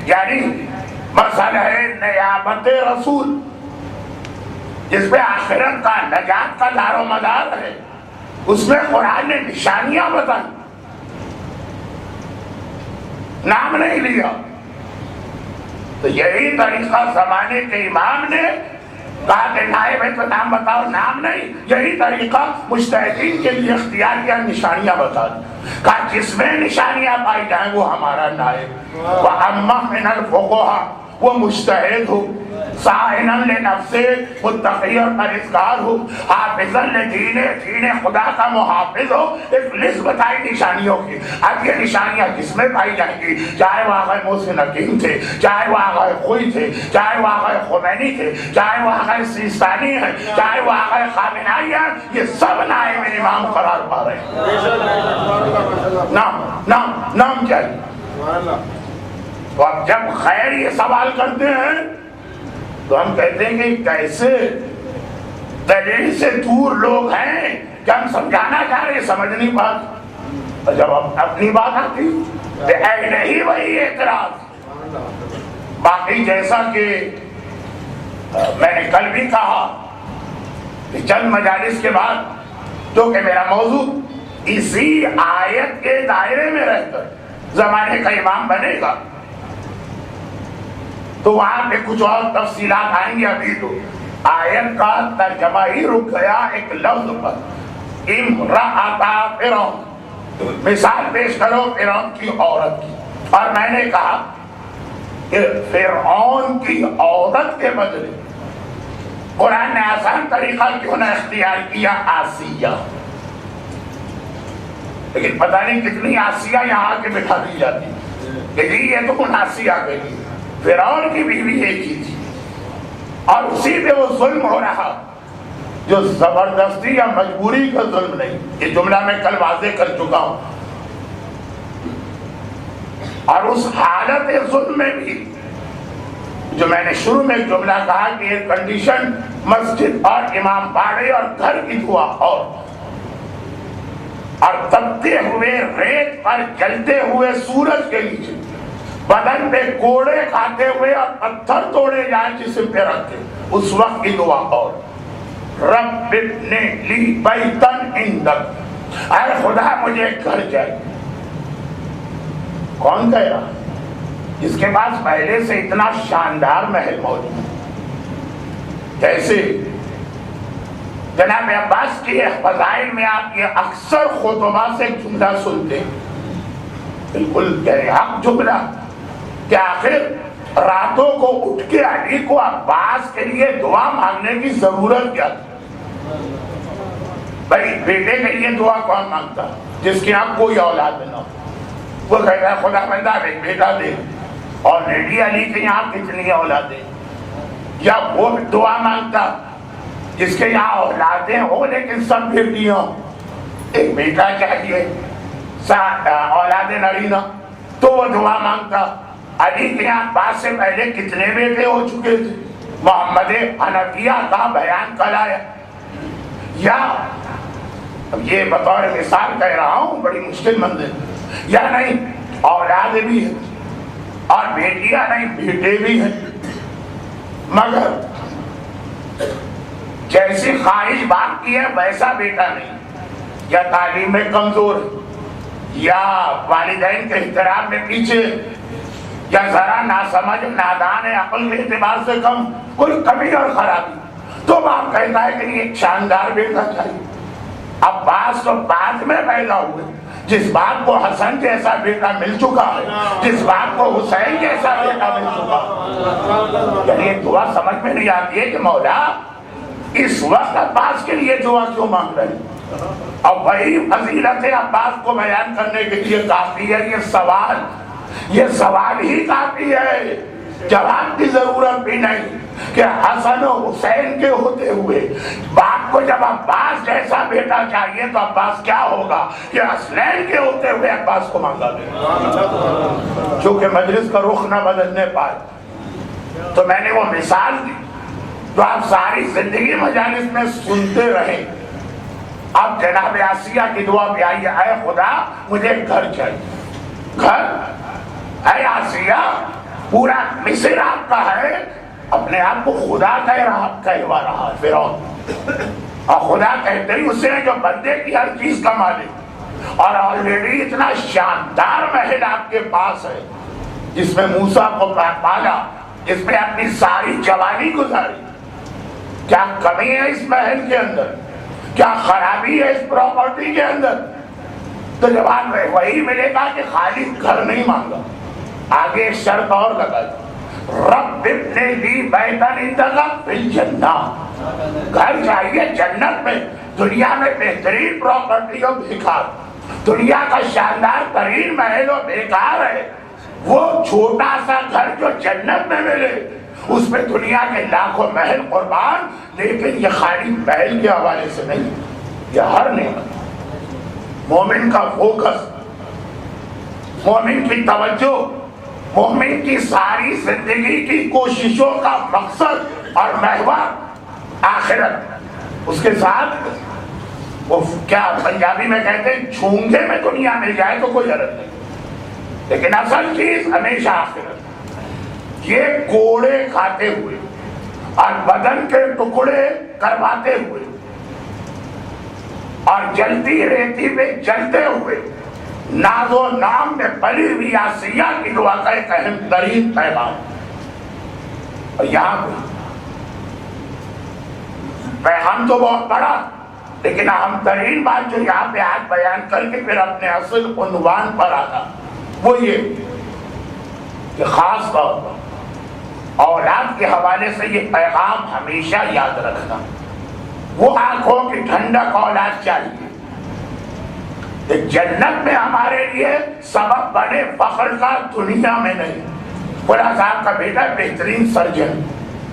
یعنی مسئلہ ہے نیابت رسول، جس پہ آخرت کا نجات کا دار و مدار ہے، اس میں قرآن نے نشانیاں بتائیں، نام نہیں لیا، تو یہی طریقہ زمانے کے امام نے کہا کہ نائب ہے تو نام بتاؤ، نام نہیں، یہی طریقہ مجتہدین کے لیے اختیار کیا، نشانیاں بتا دیں، کہا جس میں نشانیاں پائی جائیں وہ ہمارا نائب۔ وَأَمَّا مِنَ الْفُقَهَاءِ وہ مجتہد ہو سائنا لنفسے متقی اور پرہیزگار ہو، حافظا لدین دین خدا کا محافظ ہو۔ ایک لسٹ بتائی نشانیوں کی۔ اب یہ نشانیاں کس میں پائی جائیں گی؟ چاہے وہ آقا محسن حکیم تھے، چاہے وہ آقا خوئی تھے، چاہے وہ آقا خمینی تھے، چاہے وہ آقا سیستانی ہیں، چاہے وہ آقا خامنائی ہیں، یہ سب نائب امام قرار پا رہے ہیں۔ نام کیا ہے؟ تو اب جب خیر یہ سوال کرتے ہیں تو ہم کہتے ہیں کہ کیسے دلیل سے دور لوگ ہیں کہ ہم سمجھانا چاہ رہے سمجھ نہیں پاتے، اور جب اپنی بات آتی تو اے نہیں وہی اعتراض۔ باقی جیسا کہ میں نے کل بھی کہا کہ چند مجالس کے بعد جو کہ میرا موضوع اسی آیت کے دائرے میں رہ کر زمانے کا امام بنے گا، تو وہاں پہ کچھ اور تفصیلات آئیں گی۔ ابھی تو آیت کا ترجمہ ہی رک گیا ایک لفظ پر، امرأتا فرعون، مثال پیش کرو فرعون کی عورت کی، اور میں نے کہا کہ فرعون کی عورت کے بدلے قرآن نے آسان طریقہ کیوں نہ اختیار کیا، آسیہ۔ لیکن پتہ نہیں کتنی آسیہ یہاں کے بٹھا دی جاتی کہ جی یہ تو آسیہ کے لیے، فرعون کی بیوی ایک ہی تھی، اور اسی پہ وہ ظلم ہو رہا جو زبردستی یا مجبوری کا ظلم نہیں۔ یہ جملہ میں کل واضح کر چکا ہوں۔ اور اس حالت ظلم میں بھی جو میں نے شروع میں جملہ کہا کہ یہ کنڈیشن مسجد اور امام باڑے اور گھر کی دعا اور تپتے ہوئے ریت پر جلتے ہوئے سورج کے نیچے بدن پہ کوڑے کھاتے ہوئے اور پتھر توڑے جائیں جسم پہ رکھ کے اس وقت کی دعا اور رب ابن لی بیتن عندک، اے خدا مجھے ایک گھر چاہیے۔ کون کہہ رہا؟ جس کے پاس پہلے سے اتنا شاندار محل موجود ہے۔ جیسے جناب عباس کی فضائل میں آپ یہ اکثر خطبہ سے ایک جملہ سنتے ہیں، بالکل حق جملہ، کہ آخر راتوں کو اٹھ کے علی کو عباس کے لیے دعا مانگنے کی ضرورت کیا تھی؟ بھائی بیٹے کے لیے دعا کون مانگتا جس کی آپ کوئی اولاد نہ ہو؟ وہ کہتا ہے خدا بندہ ایک بیٹا دے، اور لیڈی علی کے یہاں کتنی اولادیں؟ یا وہ دعا مانگتا جس کے یہاں اولادیں ہو لیکن سب بیٹیاں، ایک بیٹا چاہیے اولادیں نرینہ، تو وہ دعا مانگتا۔ علی کے یہاں عباس سے پہلے کتنے بیٹے ہو چکے تھے؟ محمد حنفیہ کا بیان کرایا۔ یا اب یہ بطور مثال کہہ رہا ہوں، بڑی مشکل منزل، یا نہیں اولاد بھی ہیں اور بیٹیاں نہیں بیٹے بھی ہیں، مگر جیسی خواہش باپ کی ہے ویسا بیٹا نہیں، یا تعلیم میں کمزور، یا والدین کے احترام میں پیچھے، یا ذرا ناسمجھ نادان ہے، عقل کے اعتبار سے کم، کوئی کمی اور خرابی، تو باپ کہتا ہے کہ ایک شاندار بیٹا چاہیے۔ عباس تو بعد میں پیدا ہوئے، جس بات کو حسن جیسا بیٹا مل چکا ہے، جس بات کو حسین جیسا بیٹا مل چکا ہے، یعنی یہ دعا سمجھ میں نہیں آتی ہے کہ مولا اس وقت عباس کے لیے دعا کیوں مانگ رہے ہیں؟ اور وہی فضیلت عباس کو بیان کرنے کے لیے کافی ہے یہ سوال ہی کافی ہے، جواب کی ضرورت بھی نہیں کہ حسن و حسین کے ہوتے ہوئے باپ کو جب عباس جیسا بیٹا چاہیے تو عباس کیا ہوگا کہ حسنین کے ہوتے ہوئے عباس کو مانگا گیا، چونکہ مجلس کا رخ نہ بدلنے پائے۔ تو میں نے وہ مثال دی تو آپ ساری زندگی مجالس میں سنتے رہے۔ اب جناب آسیہ کی دعا بھی آئی، اے خدا مجھے گھر چاہیے۔ گھر؟ اے آسیہ پورا مصر آپ کا ہے، اپنے آپ کو خدا کہوا رہا ہے فرعون، اور خدا کہتے ہی اسے جو بندے کی ہر چیز کا مالک، اور آلریڈی اتنا شاندار محل آپ کے پاس ہے جس میں موسیٰ کو پالا، جس میں اپنی ساری جوانی گزاری۔ کیا کمی ہے اس محل کے اندر؟ کیا خرابی ہے اس پراپرٹی کے اندر؟ تو جواب وہی ملے گا کہ خالی گھر نہیں مانگا، آگے ایک شرط اور لگائی، رب ابن لی بیتا عندک فی الجنہ، گھر چاہیے جنت میں. دنیا میں بہترین پراپرٹی ہو بیکار، دنیا کا شاندار ترین محل ہو بیکار ہے. وہ چھوٹا سا گھر جو جنت میں ملے اس میں دنیا کے لاکھوں محل قربان، لیکن یہ خالی محل کے حوالے سے نہیں، یہ ہر نعمت. مومن کا فوکس، مومن کی توجہ، مومن کی ساری زندگی کی کوششوں کا مقصد اور محور آخرت. اس کے ساتھ وہ کیا پنجابی میں کہتے ہیں چھونگے میں دنیا مل جائے تو کوئی حرج نہیں، لیکن اصل چیز ہمیشہ آخرت. یہ کوڑے کھاتے ہوئے اور بدن کے ٹکڑے کرواتے ہوئے اور جلتی ریتی پہ جلتے ہوئے ناز و نام میں پلی ہوئی آسیہ کی دعا کا ایک اہم ترین پیغام. اور یہاں پہ پیغام تو بہت بڑا، لیکن اہم ترین بات جو یہاں پہ آج بیان کر کے پھر اپنے اصل عنوان پر آتا وہ یہ کہ خاص طور پر اولاد کے حوالے سے یہ پیغام ہمیشہ یاد رکھنا. وہ آنکھوں کی ٹھنڈک اولاد چاہیے کہ جنت میں ہمارے لیے سبب بنے فخر کا دنیا میں نہیں. فلاں صاحب کا بیٹا بہترین سرجن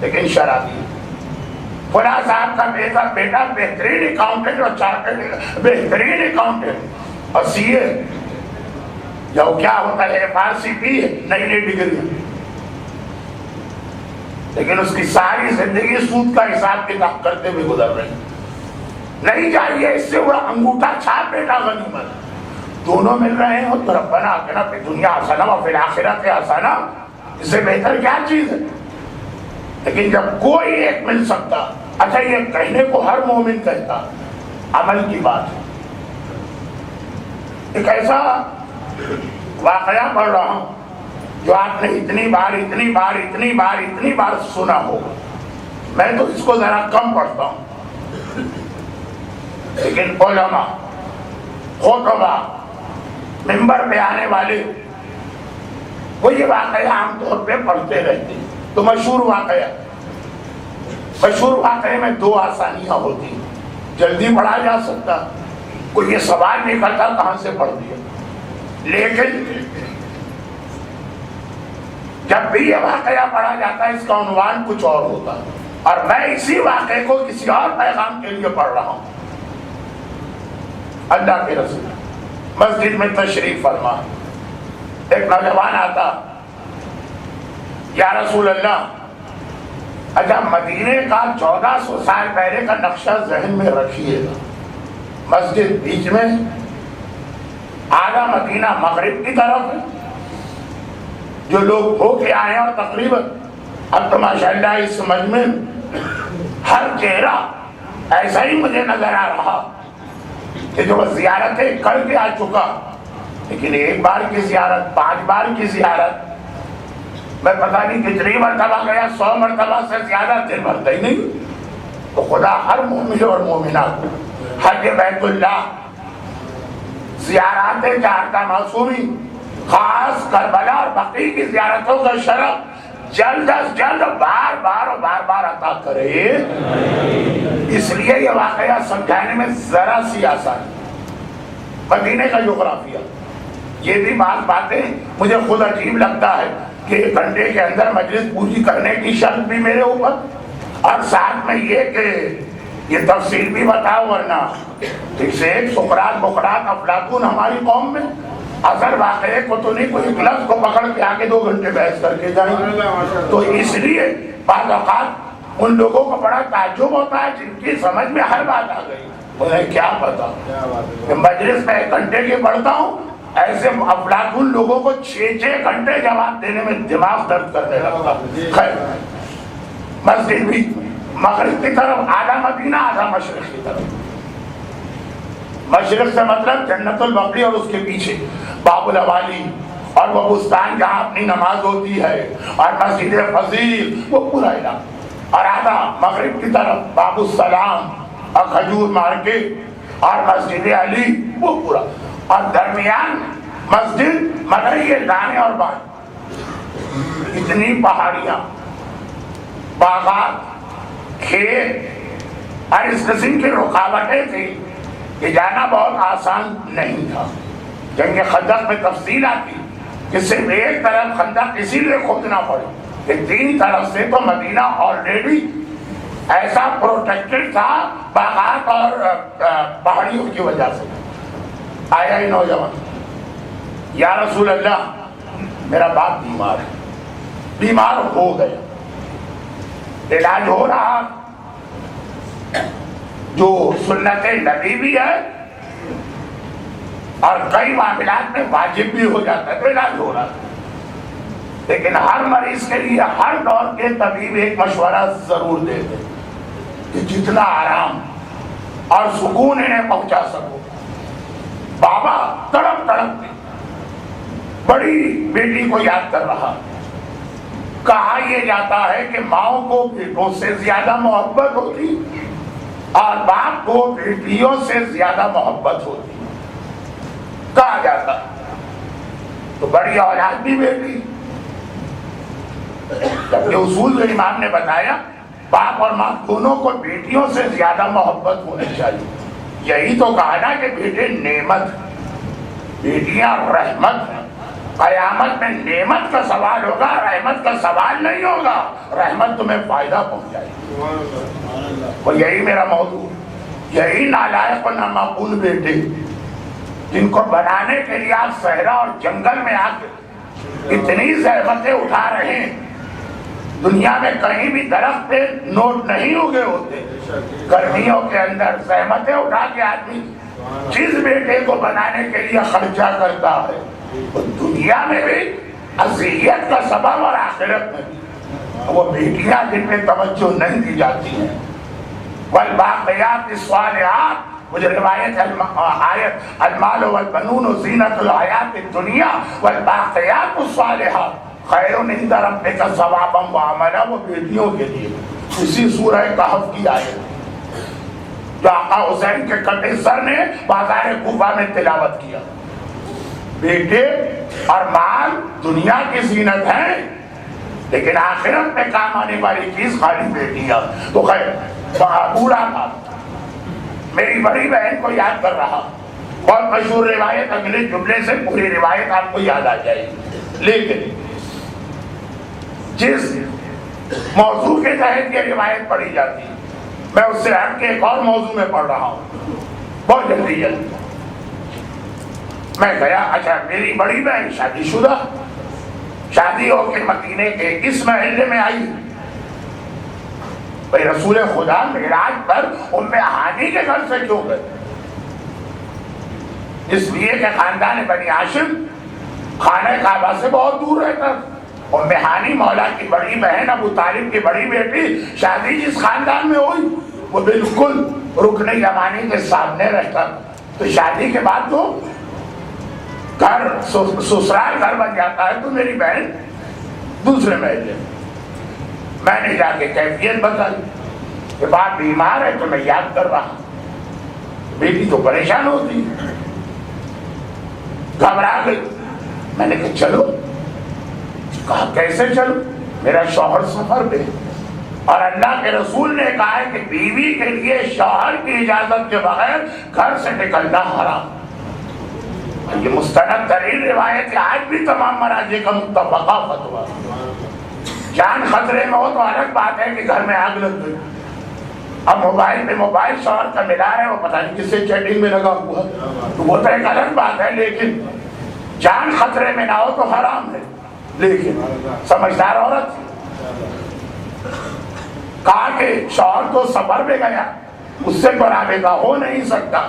لیکن شرابی، فلاں صاحب کا بیٹا بہترین اکاؤنٹنٹ اور چارٹرڈ بہترین اکاؤنٹنٹ اور سی اے یا کیا ہوتا ہے FRCP نئی نئی ڈگری، لیکن اس کی ساری زندگی سود کا حساب کتاب کرتے ہوئے گزر رہی. نہیں چاہیے اس سے وہ انگوٹھا چھاپ بیٹا غنیمت، دونوں مل رہے ہیں تو ربنا آتنا فی الدنیا حسنہ وفی الآخرۃ حسنہ، اس سے بہتر کیا چیز ہے. لیکن جب کوئی ایک مل سکتا، اچھا یہ کہنے کو ہر مومن کہتا، عمل کی بات ہے. ایک ایسا واقعہ پڑھ رہا ہوں جو آپ نے اتنی بار سنا ہوگا. میں تو اس کو ذرا کم پڑھتا ہوں، لیکن علماء، خطبہ، منبر پہ آنے والے وہ یہ واقعہ عام طور پہ پڑھتے رہتے. تو مشہور واقعے میں دو آسانیاں ہوتی، جلدی پڑھا جا سکتا، کوئی یہ سوال نہیں کرتا کہاں سے پڑھ دیا. لیکن جب بھی یہ واقعہ پڑھا جاتا ہے اس کا عنوان کچھ اور ہوتا، اور میں اسی واقعے کو کسی اور پیغام کے لیے پڑھ رہا ہوں. اللہ کے رسول مسجد میں تشریف فرما، ایک نوجوان آتا، یا رسول اللہ اچھا مدینے کا 1400 سال پہلے کا نقشہ ذہن میں رکھیے گا. مسجد بیچ میں، آدھا مدینہ مغرب کی طرف ہے. جو لوگ ہو کے آئے اور تقریباً اب تو ماشاءاللہ اس مجمع ہر چہرہ ایسا ہی مجھے نظر آ رہا کہ جو زیارتیں کر کے آ چکا، لیکن ایک بار کی زیارت، 5 بار کی زیارت، میں پتہ نہیں کتنی مرتبہ گیا، 100 مرتبہ سے زیادہ دل بھرتا ہی نہیں. تو خدا ہر مومن اور مومنات کو حج بیت اللہ، زیارات جہاں معصومی، خاص کربلا اور بقیع کی زیارتوں کا شرف جلد از جلد بار بار عطا کرے. اس لیے یہ واقعہ سمجھانے میں ذرا سی آسان. مدینے کا جغرافیہ، یہ بھی باتیں مجھے خود عجیب لگتا ہے کہ 1 گھنٹے کے اندر مجلس پوری کرنے کی شرط بھی میرے اوپر، اور ساتھ میں یہ کہ یہ تفصیل بھی بتاؤ، ورنہ ٹھیک سے ایک سقراط بقراط افلاطون ہماری قوم میں اصل واقعے کو تو نہیں، کوئی لفظ کو پکڑ کے آگے 2 گھنٹے بحث کر کے جائیں. تو اس لیے بعض اوقات ان لوگوں کو بڑا تعجب ہوتا ہے جن کی سمجھ میں ہر بات آ گئی، انہیں کیا پتا کہ مجلس میں 1 گھنٹے کی پڑھتا ہوں، ایسے افلاطون لوگوں کو 6 گھنٹے جواب دینے میں دماغ درد کرنے لگتا. خیر، مسجد بھی مغرب کی طرف، آدھا مدینہ آدھا مشرق کی طرف. مشرق سے مطلب جنت البقیع اور اس کے پیچھے باب الاوالی اور وہ بستان جہاں اپنی نماز ہوتی ہے، اور مسجد فضیل، وہ پورا علاقہ. اور آدھا مغرب کی طرف باب السلام اور کھجور مارکیٹ اور مسجد علی، وہ پورا. اور درمیان مسجد مگر یہ دانے اور بائیں. اتنی پہاڑیاں، باغات، کھیت اور اس قسم کی رکاوٹیں تھیں کہ جانا بہت آسان نہیں تھا۔ جنگ خندق میں تفصیل آتی کہ صرف ایک طرف خندق اسی لیے کھودنا پڑے کہ 3 طرف سے تو مدینہ آلریڈی ایسا پروٹیکٹڈ تھا باغات اور پہاڑیوں کی وجہ سے۔ آیا ہی نوجوان، یا رسول اللہ میرا باپ بیمار ہے، بیمار ہو گیا، علاج ہو رہا، جو سنت نبی بھی ہے اور کئی معاملات میں واجب بھی ہو جاتا ہے، تو علاج ہو رہا ہے، لیکن ہر مریض کے لیے ہر دور کے طبیب ایک مشورہ ضرور دیتے کہ جتنا آرام اور سکون انہیں پہنچا سکو۔ بابا تڑپ تڑپ کے بڑی بیٹی کو یاد کر رہا۔ کہا یہ جاتا ہے کہ ماؤں کو بیٹوں سے زیادہ محبت ہوتی اور باپ کو بیٹیوں سے زیادہ محبت ہوتی، کہا جاتا۔ تو بڑی اولاد بھی بیٹی، جبکہ اصول جو امام نے بتایا باپ اور ماں دونوں کو بیٹیوں سے زیادہ محبت ہونی چاہیے۔ یہی تو کہا نا کہ بیٹے نعمت، بیٹیاں رحمت ہیں۔ قیامت میں نعمت کا سوال ہوگا، رحمت کا سوال نہیں ہوگا، رحمت تمہیں فائدہ پہنچائے گی۔ اور یہی میرا موضوع، یہی نالائق و نامعقول بیٹے جن کو بنانے کے لیے آپ صحرا اور جنگل میں آ کے اتنی زحمتیں اٹھا رہے ہیں۔ دنیا میں کہیں بھی درخت پہ نوٹ نہیں اگے ہوتے، گرمیوں کے اندر زحمتیں اٹھا کے آدمی جس بیٹے کو بنانے کے لیے خرچہ کرتا ہے وہ دنیا میں بھی اذیت کا سبب اور آخرت میں بھی وہ بیٹیاں جن پہ توجہ نہیں دی جاتی ہیں۔ والباقیات الصالحات، مجھے روایت آیت المال والبنون زینت الحیات الدنیا والباقیات الصالحات خیر عند ربک ثوابا وعملا، وہ بیٹیوں کے لیے اسی سورہ کہف کی آیت جو آقا حسین کے کٹے سر نے بازار کوفہ میں تلاوت کیا۔ بیٹے اور مال دنیا کی زینت ہیں، لیکن آخرت میں کام آنے والی چیز خالی بیٹیاں۔ تو خیر بوڑھا تھا، میری بڑی بہن کو یاد کر رہا، بہت مشہور روایت، اگلے جملے سے پوری روایت آپ کو یاد آ جائے گی، لیکن جس موضوع کے تحت یہ روایت پڑھی جاتی ہے میں اس سے ہٹ کے ایک اور موضوع میں پڑھ رہا ہوں، بہت جلدی میں گیا۔ اچھا، میری بڑی بہن شادی شدہ، شادی ہو کے مدینے کے اس محلے میں آئی۔ بھئی رسول خدا معراج پر ام ہانی کے گھر سے کیوں گئے؟ اس لیے کہ خاندان بنی ہاشم خانہ کعبہ سے بہت دور رہتا۔ ام ہانی مولا کی بڑی بہن، ابو طالب کی بڑی بیٹی، شادی جس خاندان میں ہوئی وہ بالکل رکن یمانی کے سامنے رہتا۔ تو شادی کے بعد تو گھر سسرال گھر بن جاتا ہے، تو میری بہن دوسرے محلے میں نے جا کے کیفیت بتائی کہ باپ بیمار ہے تو میں یاد کر رہا۔ بیٹی تو پریشان ہوتی، گھبرا گئی۔ میں نے کہا چلو، کہا کیسے چلو؟ میرا شوہر سفر پہ، اور اللہ کے رسول نے کہا ہے کہ بیوی کے لیے شوہر کی اجازت کے بغیر گھر سے نکلنا حرام۔ یہ مستند ترین روایت ہے، آج بھی تمام مراجع کا متفقہ فتویٰ۔ جان خطرے میں ہو تو الگ بات ہے کہ گھر میں آگ لگ گئی، اب موبائل پہ موبائل شوہر کا ملا رہے ہو، پتہ نہیں کس سے چیٹنگ میں لگا ہوا، تو وہ تو ایک الگ بات ہے، لیکن جان خطرے میں نہ ہو تو حرام ہے۔ لیکن سمجھدار عورت کہا کہ شوہر تو سفر میں گیا، اس سے تو رابطہ ہو نہیں سکتا،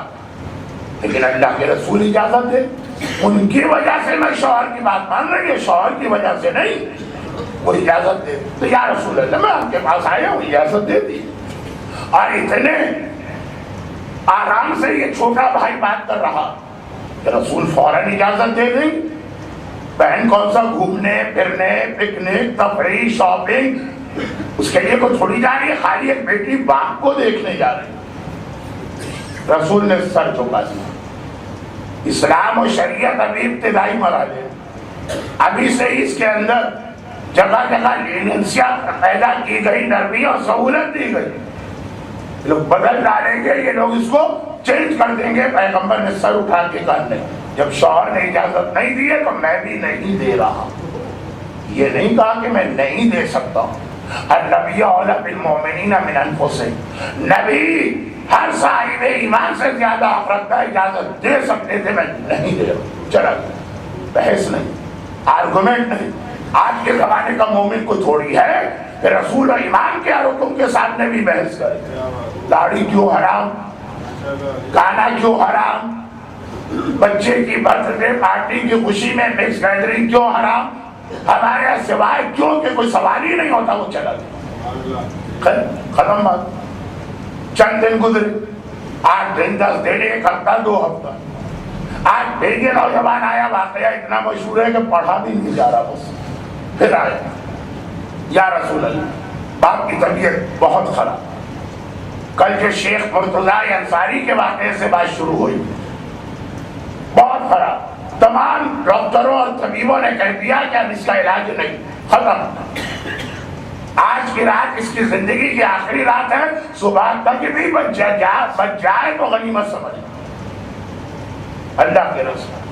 لیکن اللہ کے رسول اجازت دے، ان کی وجہ سے میں شوہر کی بات مان رہی ہے، شوہر کی وجہ سے نہیں، وہ اجازت دے۔ تو یا رسول اللہ میں آپ کے پاس آیا ہوں، اجازت دے دی۔ اور اتنے آرام سے یہ چھوٹا بھائی بات کر رہا کہ رسول فوراً اجازت دے دیں۔ بہن کون سا گھومنے پھرنے، پکنک، تفریح، شاپنگ، اس کے لیے کوئی تھوڑی جا رہی ہے، خالی ایک بیٹی باپ کو دیکھنے جا رہی ہے۔ رسول نے سر جھکا دیا۔ اسلام و شریعت ابھی ابتدائی مرحلے، ابھی سے اس کے اندر جگہ جگہ لیننسیاں پیدا کی گئی، نرمی اور سہولت دی گئی. لوگ بدل ڈالیں گے، یہ لوگ اس کو چینج کر دیں گے. پیغمبر نے سر اٹھا کے کہا نہیں، جب شوہر نے اجازت نہیں دی ہے تو میں بھی نہیں دے رہا. یہ نہیں کہا کہ میں نہیں دے سکتا ہوں. النبی اولی بالمؤمنین من انفسہم، نبی ہر صاحب ایمان سے زیادہ حق رکھتا ہے، اجازت دے سکتے تھے، میں نہیں دے رہا. چلا بحث نہیں، آرگومنٹ نہیں. آج کے زمانے کا مومن کو تھوڑی ہے کہ رسول اور ایمان کے حکم کے سامنے بھی بحث کرے. داڑھی کیوں حرام، گانا کیوں حرام، بچے کی برتھ ڈے پارٹی کی خوشی میں مکس گیدرنگ کیوں حرام، ہمارے یہاں سوائے کیوں کہ کوئی سوال ہی نہیں ہوتا وہ چلا گیا. ختم بات. چند دن گزرے، 8 دن 10 دن، 1 ہفتہ 2 ہفتہ. آج پھر یہ نوجوان آیا، واقعہ اتنا مشہور ہے کہ پڑھا بھی نہیں جا رہا. بس پھر آیا، یا رسول اللہ باپ کی طبیعت بہت خراب. کل جو شیخ مرتضی انصاری کے واقعے سے بات شروع ہوئی، بہت خراب. تمام ڈاکٹروں اور طبیبوں نے کہہ دیا کہ اب اس کا علاج نہیں، ختم. آج کی رات اس کی زندگی کی آخری رات ہے، صبح تک بھی بچ جائے تو غنیمت سمجھ. اللہ کے رسول.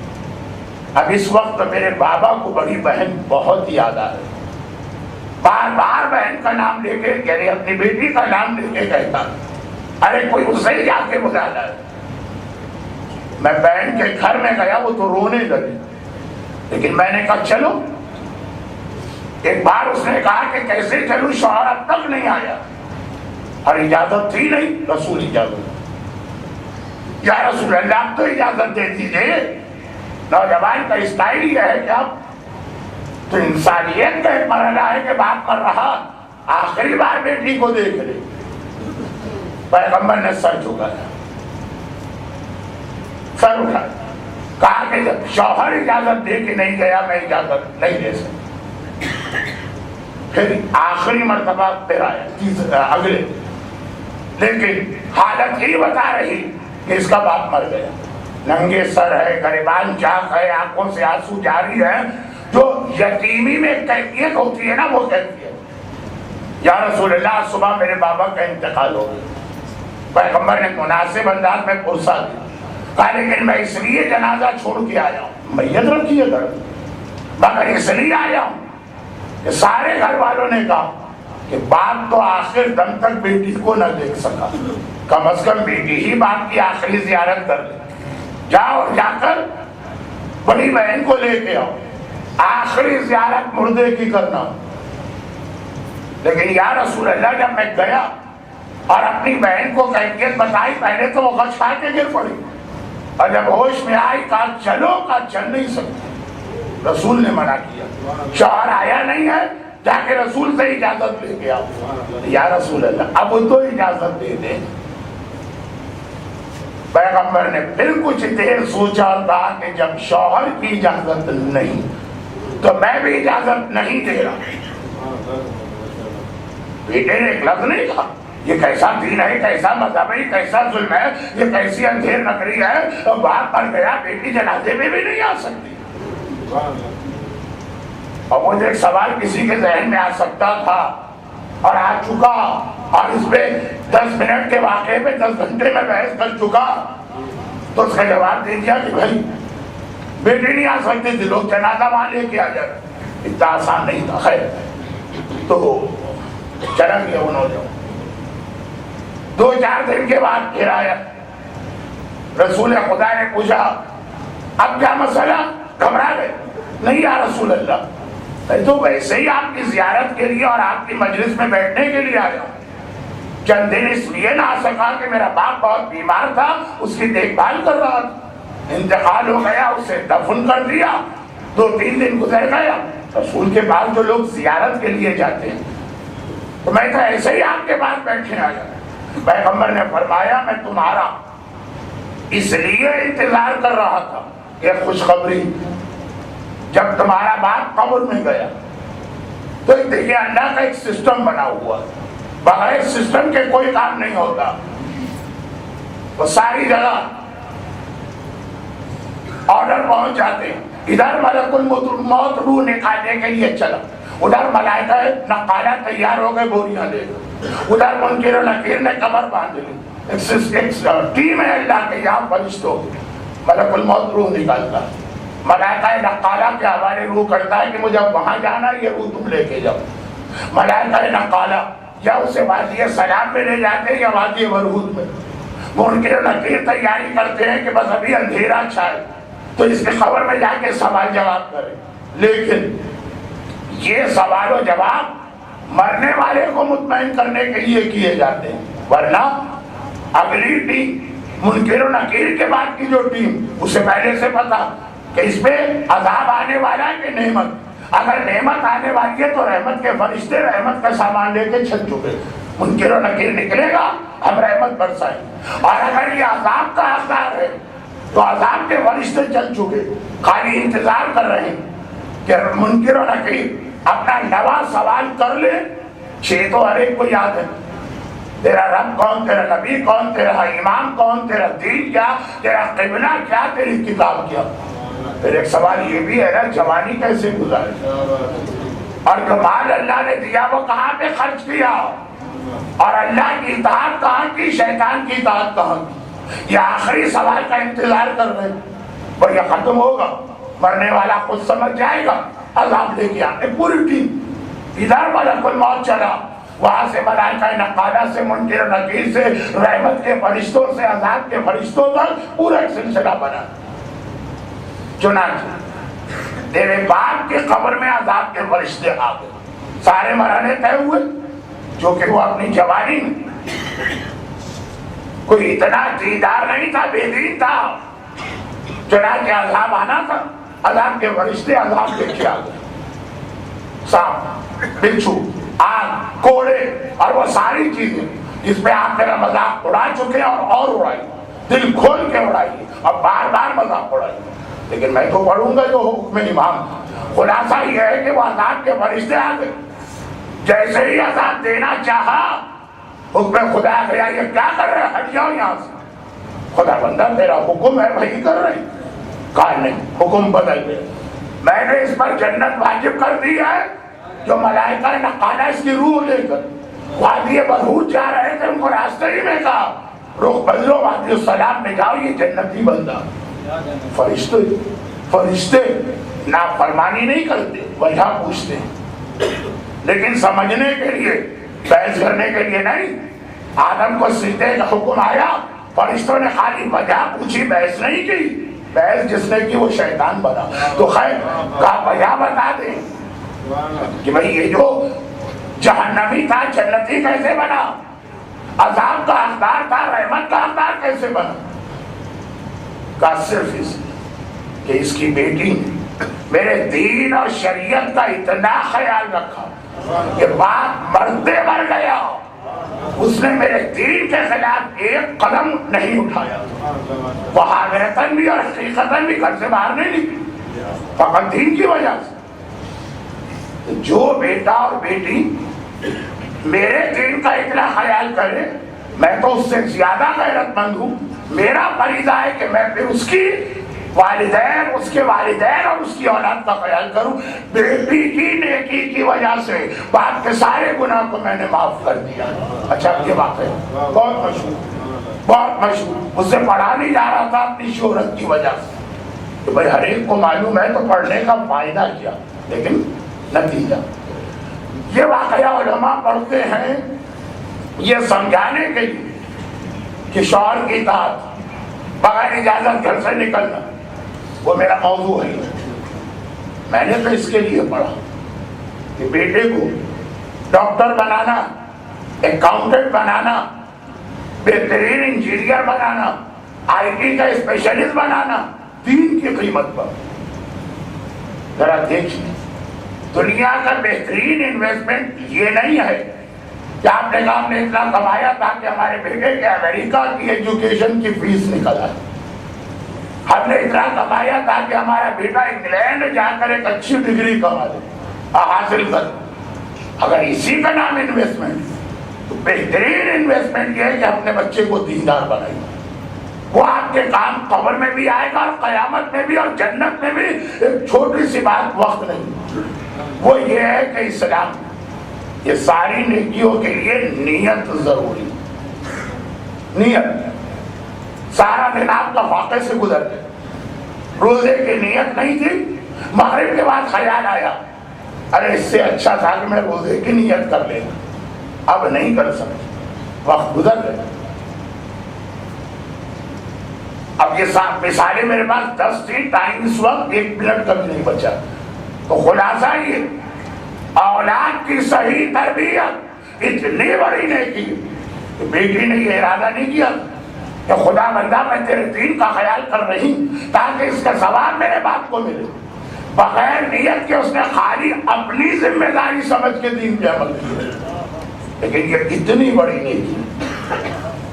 اب اس وقت میرے بابا کو بڑی بہن بہت یاد آ رہی، بار بار بہن کا نام لے کے، یعنی اپنی بیٹی کا نام لے کے کہتا، ارے کوئی اسے ہی جا کے بلا لا. میں بہن کے گھر میں گیا، وہ تو رونے لگی، لیکن میں نے کہا چلو. ایک بار اس نے کہا کہ کیسے چلوں، شوہر اب تک نہیں آیا، اور اجازت تھی نہیں. رسول اجازت، یا رسول اللہ اب تو اجازت دے دیجیے. نوجوان کا اسٹائل یہ ہے کہ اب تو انسانیت کا ایک مرحلہ ہے کہ باپ کر رہا آخری بار بیٹی کو دیکھ لے. پیغمبر نے سر جھکایا، سر اٹھا، کہا کہ جب شوہر اجازت دے کے نہیں گیا میں اجازت نہیں دے سکتا. پھر آخری مرتبہ پھر آیا اگلے، لیکن حالت ہی بتا رہی کہ اس کا باپ مر گیا. ننگے سر ہے، گریبان چاک ہے، آنکھوں سے آنسو جاری ہے. جو یتیمی میں کیفیت ہوتی ہے نا وہ کہتی ہے یا رسول اللہ صبح میرے بابا کا انتقال ہو گیا. پیغمبر نے مناسب انداز میں پرسا دیا، کہا لیکن میں اس لیے جنازہ چھوڑ کے آیا ہوں، میت رکھی ہے گھر مگر اس لیے آیا ہوں کہ سارے گھر والوں نے کہا کہ باپ تو آخر دم تک بیٹی کو نہ دیکھ سکا، کم از کم بیٹی ہی باپ کی آخری زیارت کر لے. جاؤ اور جا کر بڑی بہن کو لے کے آؤ، آخری زیارت مردے کی کرنا. لیکن یا رسول اللہ جب میں گیا اور اپنی بہن کو کیفیت بتائی، پہلے تو وہ غش کھا کے گر پڑی، اور جب ہوش میں آئی کہا چلو، کہا چل نہیں سکتی. رسول نے منع کیا. شوہر آیا نہیں ہے، جا کے رسول سے اجازت لے کے آؤ. یا رسول اللہ اب تو اجازت دے دیں. پیغمبر نے پھر کچھ دیر سوچا اور کہا کہ جب شوہر کی اجازت نہیں تو میں بھی اجازت نہیں دے رہا. بیٹے نے ایک لفظ نہیں کہا. یہ کیسا دین ہے، کیسا مذہب ہے، کیسا ظلم ہے، یہ کیسی اندھیر نگری ہے. باپ مر گیا، بیٹی جنازے میں بھی نہیں آ سکتی. اور مجھے ایک سوال کسی کے ذہن میں آ سکتا تھا اور آ چکا، اور اس پہ 10 منٹ کے واقعے پہ 10 گھنٹے میں بحث کر چکا، تو اس کا جواب دے دیا کہ بھائی بیٹی نہیں آ سکتی تھی، لوگ جنازہ وہاں لے کے آ جائے. اتنا آسان نہیں تھا. خیر تو چلا گیا وہ نوجوان. 2-4 دن کے بعد پھر آیا. رسول خدا نے پوچھا اب کیا مسئلہ، گھبرا گئے؟ نہیں یا رسول اللہ میں تو ویسے ہی آپ کی زیارت کے لیے اور آپ کی مجلس میں بیٹھنے کے لیے آیا ہوں. چند دن اس لیے نہ آ سکا کہ میرا باپ بہت بیمار تھا، اس کی دیکھ بھال کر رہا تھا. انتقال ہو گیا، اسے دفن کر دیا. 2-3 دن گزر گیا. رسول کے پاس جو لوگ زیارت کے لیے جاتے ہیں، تو میں تو ایسے ہی آپ کے پاس بیٹھنے آیا. پیغمبر نے فرمایا میں تمہارا اس لیے انتظار کر رہا تھا ایک خوشخبری. جب تمہارا باپ قبر میں گیا تو دیکھیے اللہ کا ایک سسٹم بنا ہوا، بغیر سسٹم کے کوئی کام نہیں ہوتا. وہ ساری جگہ آرڈر پہنچ جاتے ہیں. ادھر ملک الموت روح نکالنے کے لیے چلا، ادھر ملائکہ نقالہ تیار ہو گئے بوریاں لے گئے، ادھر منکر و نکیر نے کمر باندھ لی، ایک ٹیم ہے اللہ کے یہاں فرشتوں، ملک الموت روح نکالتا، ملائکہ نقالہ کے حوالے روح کرتا ہے کہ مجھے وہاں جانا، یہ روح تم لے کے جاؤ۔ ملائکہ نقالہ یا اسے وادی سلام میں لے جاتے ہیں یا وادی ورود میں، منکر و نکیر تیاری کرتے ہیں کہ بس ابھی اندھیرا چھائے تو اس کی خبر میں جا کے سوال جواب کریں، لیکن یہ سوال و جواب مرنے والے کو مطمئن کرنے کے لیے کیے جاتے ہیں، ورنہ اگلی ٹیم منکر و نکیر کے بعد کی جو ٹیم اسے پہلے سے پتا کہ اس پہ عذاب آنے والا ہے کہ نعمت، اگر نعمت آنے والی ہے تو رحمت کے فرشتے رحمت کا سامان لے کے چھل چکے، منکر و نکیر نکلے گا ہم رحمت برسائیں، اور اگر یہ عذاب کا حقدار ہے تو عذاب کے فرشتے چل چکے، خالی انتظار کر رہے ہیں کہ منکر و نکیر اپنا نوا سوال کر لے۔ چھ تو ہر ایک کو یاد ہے، تیرا رب کون، تیرا نبی کون، تیرا امام کون، تیرا دین کیا، تیرا قبلہ کیا، تیری کتاب کیا۔ پھر ایک سوال یہ بھی ہے نا، جوانی کیسے گزاری، اور جو مال اللہ نے دیا وہ کہاں پہ خرچ کیا، اور اللہ کی اطاعت کہاں کی، شیطان کی اطاعت کہاں کی۔ یہ آخری سوال کا انتظار کر رہے ہیں، اور یہ ختم ہوگا، مرنے والا خود سمجھ جائے گا، عذاب لے کے آتے پوری ٹیم، ادھر ملک الموت چلا، وہاں سے ملائکہ نقالہ سے، منکر و نکیر سے، رحمت کے فرشتوں سے، عذاب کے فرشتوں تک پورا ایک سلسلہ بنا۔ چنانچہ تیرے باپ کی قبر میں عذاب کے فرشتے آ گئے، سارے مرحلے طے ہوئے، جو کہ وہ اپنی جوانی میں کوئی اتنا دیندار نہیں تھا، بے دین تھا، چنانچہ عذاب آنا تھا، عذاب کے فرشتے عذاب لے کے آ گئے، سانپ، بچھو، آگ، کوڑے اور وہ ساری چیزیں جس پہ آپ میرا مذاق اڑا چکے اور اڑائی، دل کھول کے اڑائی اور بار بار مذاق اڑائی، لیکن میں تو پڑھوں گا جو حکم امام۔ خلاصہ یہ ہے کہ وہ عذاب کے فرشتے آ گئے، جیسے ہی عذاب دینا چاہا حکم خدا گیا، یہ کیا کر رہے ہیں، ہٹ جاؤ یہاں سے، خدا بندہ تیرا حکم ہے وہی کر رہے ہیں، کہا نہیں، حکم بدل گیا، میں نے اس پر جنت واجب کر دی ہے، جو ملائکہ نقالہ اس کی روح لے کر وادی برہوت جا رہے تھے، ان کو راستے ہی میں کہا رخ بدلو، وادی السلام میں جاؤ، یہ جنتی بندہ۔ فرشتے نافرمانی نہیں کرتے، وجہ پوچھتے ہیں، لیکن سمجھنے کے لیے، بحث کرنے کے لیے نہیں۔ آدم کو سجدے کا حکم آیا، فرشتوں نے خالی وجہ پوچھی، بحث نہیں کی، بحث جس نے کی وہ شیطان بنا، تو خیر کا وجہ بتا دیں کہ بھئی یہ جو جہنمی تھا جنتی کیسے بنا، عذاب کا حقدار تھا رحمت کا حقدار کیسے بنا؟ کا صرف اس کہ اس کی بیٹی نے میرے دین اور شریعت کا اتنا خیال رکھا کہ باپ مرتے مر گیا، اس نے میرے دین کے خلاف ایک قدم نہیں اٹھایا، وہ حقیقتاً بھی اور حقیقتاً بھی گھر سے باہر نہیں نکلی، فقط دین کی وجہ سے۔ جو بیٹا اور بیٹی میرے دین کا اتنا خیال کرے، میں تو اس سے زیادہ غیرت مند ہوں، میرا فریضہ ہے کہ میں پھر اس کی والدین، اس کے والدین اور اس کی اولاد کا خیال کروں۔ بیٹی کی نیکی کی وجہ سے باپ کے سارے گناہ کو میں نے معاف کر دیا۔ اچھا یہ واقعہ بہت مشہور، بہت مشہور، اس سے پڑھا نہیں جا رہا تھا اپنی شہرت کی وجہ سے، تو بھائی ہر ایک کو معلوم ہے تو پڑھنے کا فائدہ کیا، لیکن نتیجہ یہ واقعہ علماء پڑھتے ہیں یہ سمجھانے کے لیے کہ شوہر کی اطاعت، بغیر اجازت گھر سے نکلنا، وہ میرا موضوع ہے۔ میں نے تو اس کے لیے پڑھا کہ بیٹے کو ڈاکٹر بنانا، اکاؤنٹنٹ بنانا، بہترین انجینئر بنانا، آئی ٹی کا اسپیشلسٹ بنانا، دین کی قیمت پر۔ ذرا دیکھیے، دنیا کا بہترین انویسٹمنٹ یہ نہیں ہے کہ آپ نے کہا ہم نے اتنا کمایا تاکہ ہمارے بیٹے کے امریکہ کی ایجوکیشن کی فیس نکل آئے، ہم نے اتنا کمایا تاکہ ہمارا بیٹا انگلینڈ جا کر ایک اچھی ڈگری کما لے، حاصل کر۔ اگر اسی کا نام انویسٹمنٹ، تو بہترین انویسٹمنٹ یہ ہے کہ اپنے بچے کو دیندار بنائیں۔ وہ آپ کے کام قبر میں بھی آئے گا اور قیامت میں بھی اور جنت میں بھی. ایک چھوٹی سی بات وقت نہیں, وہ یہ ہے کہ اسلام یہ ساری نیکیوں کے لیے نیت ضروری. نیت. سارا دن آپ کا واقعے سے گزر گیا, روزے کی نیت نہیں تھی, مغرب کے بعد خیال آیا ارے اس سے اچھا تھا کہ میں روزے کی نیت کر لیتا, اب نہیں کر سکتے, وقت گزر گیا. اب یہ مثالیں میرے پاس 10 تھی, ٹائم اس وقت 1 منٹ کبھی نہیں بچا. تو خلاصہ یہ اولاد کی صحیح تربیت اتنی بڑی نیکی کہ بیٹی نے یہ ارادہ نہیں کیا کہ خدا بندہ میں تیرے دین کا خیال کر رہی ہوں تاکہ اس کا ثواب میرے باپ کو ملے, بغیر نیت کے اس نے خالی اپنی ذمہ داری سمجھ کے دین پہ عمل کیا. لیکن یہ اتنی بڑی نیکی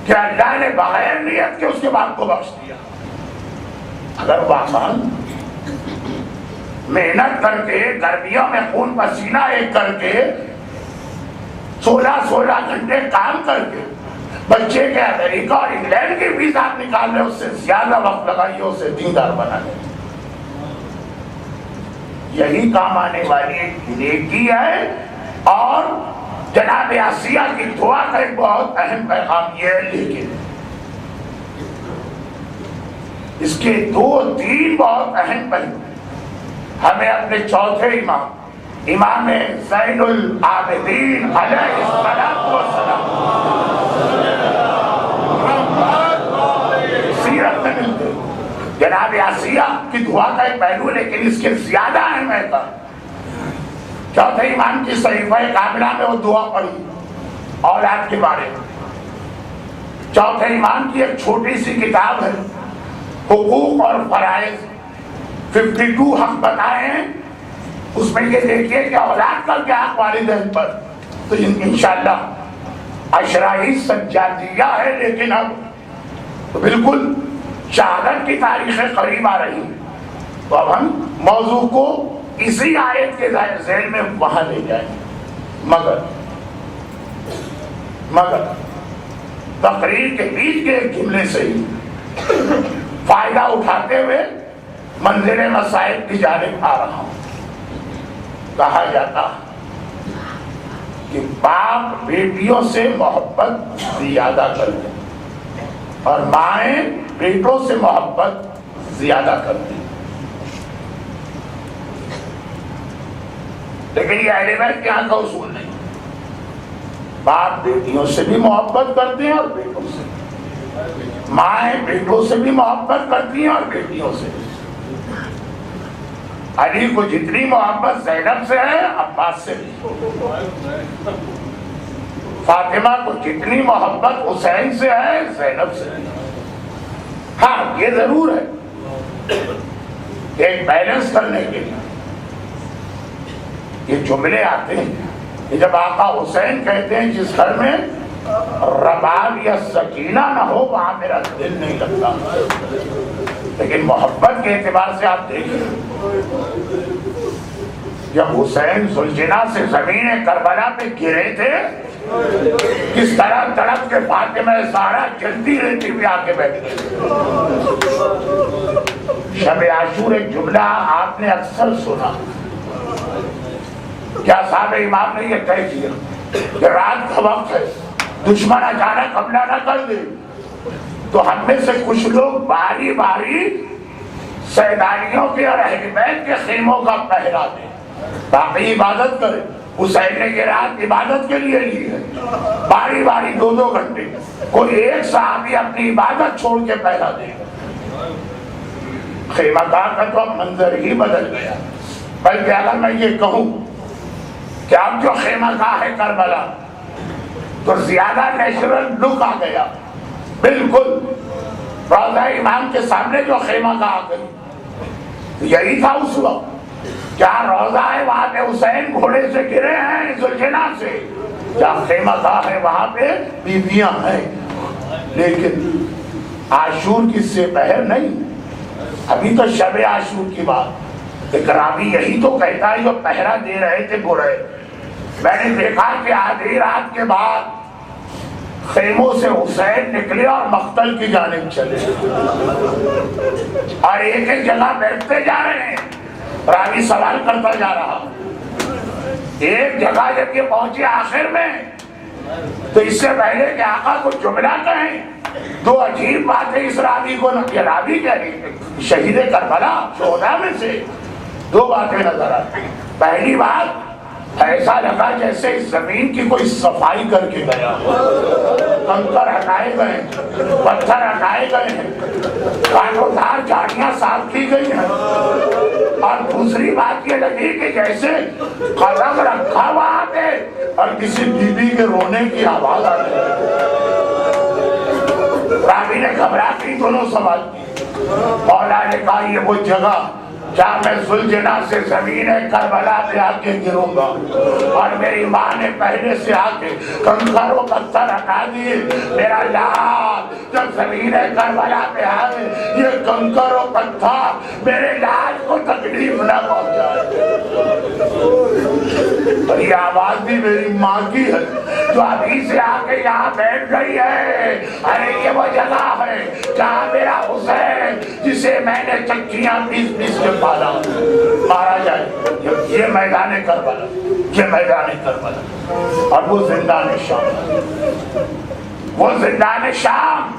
کہ اللہ نے بغیر نیت کے اس کے باپ کو بخش دیا. اگر واقعا محنت کر کے گرمیوں میں خون پسینہ ایک کر کے 16 گھنٹے کام کر کے بچے کے امریکہ اور انگلینڈ کے ویزا نکالنے, اس سے زیادہ وقت لگائیے اسے دیندار بنانے. یہی کام آنے والی نیکی ہے. اور جناب آسیہ کی دعا کا ایک بہت اہم پیغام یہ ہے, لیکن اس کے 2-3 بہت اہم پہلو ہمیں اپنے چوتھے امام زین العابدین علیہ السلام سیرت میں ملتے. جناب آسیہ کی دعا کا ایک پہلو, لیکن اس کے زیادہ اہم ہے کا چوتھے امام کی صحیفہ کاملہ میں وہ دعا پڑھی اولاد کے بارے میں. چوتھے امام کی ایک چھوٹی سی کتاب ہے, حقوق اور فرائض, 52 حق بتائے ہیں. اس میں یہ دیکھیے کہ اولاد کا کیا حق والدین پر. تو انشاءاللہ اشرائی سجادیہ ہے, لیکن اب بالکل شہادت کی تاریخیں قریب آ رہی ہیں, تو اب ہم موضوع کو اسی آیت کے ذہن میں وہاں لے جائیں. مگر تقریر کے بیچ کے ایک جملے سے ہی فائدہ اٹھاتے ہوئے منزل مسائل کی جانب آ رہا ہوں. کہا جاتا کہ باپ بیٹیوں سے محبت زیادہ کرتے اور مائیں بیٹوں سے محبت زیادہ کرتی. لیکن یہ اہل بیت کے یہاں کا اصول نہیں. باپ بیٹیوں سے بھی محبت کرتے ہیں اور بیٹوں سے, مائیں بیٹوں سے بھی محبت کرتی ہیں اور بیٹیوں سے. علی کو جتنی محبت زینب سے ہے عباس سے بھی, فاطمہ کو جتنی محبت حسین سے ہے زینب سے بھی. ہاں یہ ضرور ہے کہ ایک بیلنس کرنے کے لیے یہ جملے آتے ہیں کہ جب آقا حسین کہتے ہیں جس گھر میں رباب یا سکینہ نہ ہو وہاں میرا دل نہیں لگتا. لیکن محبت کے اعتبار سے آپ دیکھیں جب حسین ذوالجناح سے زمین کربلا پہ گرے تھے کس طرح تڑپ کے فاطمہ زہرا جلدی رہتی ہوئی آ کے بیٹھ گئی. شب عاشور ایک جملہ آپ نے اکثر سنا, کیا صاحب امام نے یہ طے کیا کہ رات کا وقت ہے, دشمن اچانک حملہ نہ کر دے تو ہم میں سے کچھ لوگ باری باری سیدانیوں کے اور اہل بیت کے خیموں کا پہرا دیں, باقی عبادت کرے. حسین نے یہ رات عبادت کے لیے لی ہے, باری باری 2-2 گھنٹے. کوئی ایک صحابی اپنی عبادت چھوڑ کے پہرا دے. خیمہ گاہ کا تو منظر ہی بدل گیا. بلکہ اگر میں یہ کہوں کہ اب جو خیمہ گاہ ہے کربلا تو زیادہ نیچرل لک آ گیا. بالکل روضہ امام کے سامنے جو خیمہ گاہ آ گئی یہی تھا اس وقت. کیا روضہ ہے وہاں پہ حسین گھوڑے سے گرے ہیں ذوالجناح سے, کیا خیمہ گاہ ہے وہاں پہ بیویاں ہیں. لیکن عاشور کی سے پہر نہیں, ابھی تو شب عاشور کی بات. ایک راوی یہی تو کہتا ہے جو پہرا دے رہے تھے بڑے, میں نے دیکھا کہ آدھی رات کے بعد خیموں سے حسین نکلے اور مقتل کی جانب چلے اور ایک ایک جگہ بیٹھتے جا رہے ہیں. راوی سوال کرتا جا رہا, ایک جگہ جب یہ پہنچے آخر میں تو اس سے پہلے کہ آقا کو جملہ کہیں, دو عجیب باتیں اس راوی کو, یہ راوی کیا شہید کربلا شہداء میں سے دو باتیں نظر آتی. پہلی بات, ایسا لگا جیسے اس زمین کی کوئی صفائی کر کے گیا, کنکر ہٹائے گئے, پتھر ہٹائے گئے ہیں, کانٹودار جھاڑیاں صاف کی گئی ہیں. اور دوسری بات یہ لگی کہ جیسے قدم رکھا وہاں پہ اور کسی بی بی کے رونے کی آواز آ رہی ہے. راوی نے گھبرا کے دونوں سوال کی. مولا نے کہا یہ وہ جگہ جہاں میں ذوالجناح سے زمین کربلا پہ آ کے گروں گا, اور میری ماں نے پہلے سے آ کے کنکر و پتھر ہٹا دیے. میرا لال جب زمین کربلا پہ آئے, یہ کنکر و پتھر میرے لال کو تکلیف نہ پہنچائے. اور یہ آواز بھی میری ماں کی ہے جو ابھی سے آ کے یہاں بیٹھ گئی ہے. ارے یہ وہ جگہ ہے جہاں میرا حسین, جسے میں نے چکیاں پیس پیس کے پالا, مارا جائے. یہ میدان کربلا, یہ میدان کربلا. اور وہ زندان شام, وہ زندان شام.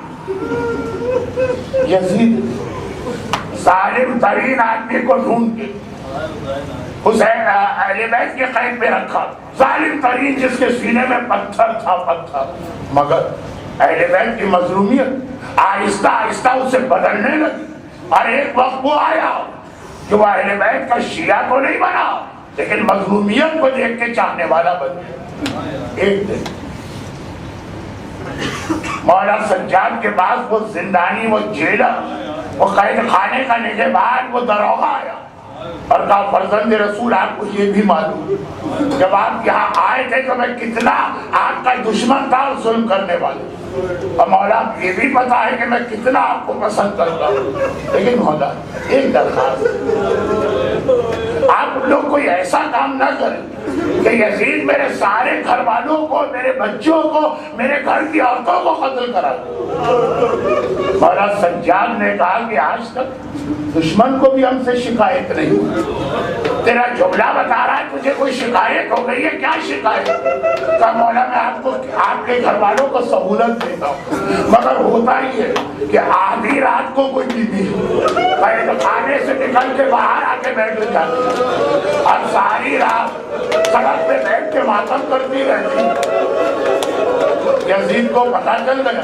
یزید ظالم ترین آدمی کو ڈھونڈ کے حسین اہل بیت کے قید میں رکھا, ظالم ترین جس کے سینے میں پتھر تھا پتھر. مگر اہل بیت کی مظلومیت آہستہ آہستہ اسے بدلنے لگی. اور ایک وقت وہ آیا کہ وہ اہل بیت کا شیعہ تو نہیں بنا, لیکن مظلومیت کو دیکھ کے چاہنے والا بن گیا. ایک دن مولا سجاد کے پاس وہ زندانی, وہ جیلر, وہ قید خانے کا نگہبان, وہ داروغہ آیا اور کہا فرزند رسول آپ کو یہ بھی معلوم, جب آپ یہاں آئے تھے تو میں کتنا آپ کا دشمن تھا اور ظلم کرنے والا, اور مولا یہ بھی پتا ہے کہ میں کتنا آپ کو پسند کرتا ہوں. لیکن مولا ایک درخواست, آپ لوگ کوئی ایسا کام نہ کریں کہ یزید میرے سارے گھر والوں کو, میرے بچوں کو, میرے گھر کی عورتوں کو قتل کرا دے. مولا سجاد نے کہا کہ آج تک دشمن کو بھی ہم سے شکایت نہیں. تیرا جملہ بتا رہا ہے تجھے کوئی شکایت ہو گئی ہے, کیا شکایت؟ کہا مولا میں آپ کو آپ کے گھر والوں کو سہولت دیتا ہوں, مگر ہوتا ہی ہے کہ آدھی رات کو کوئی بیوی قید خانے سے نکل کے باہر آ کے بیٹھ جاتی اور ساری رات سڑک پہ بیٹھ کے ماتم کرتی رہتی. یزید کو پتا چل گیا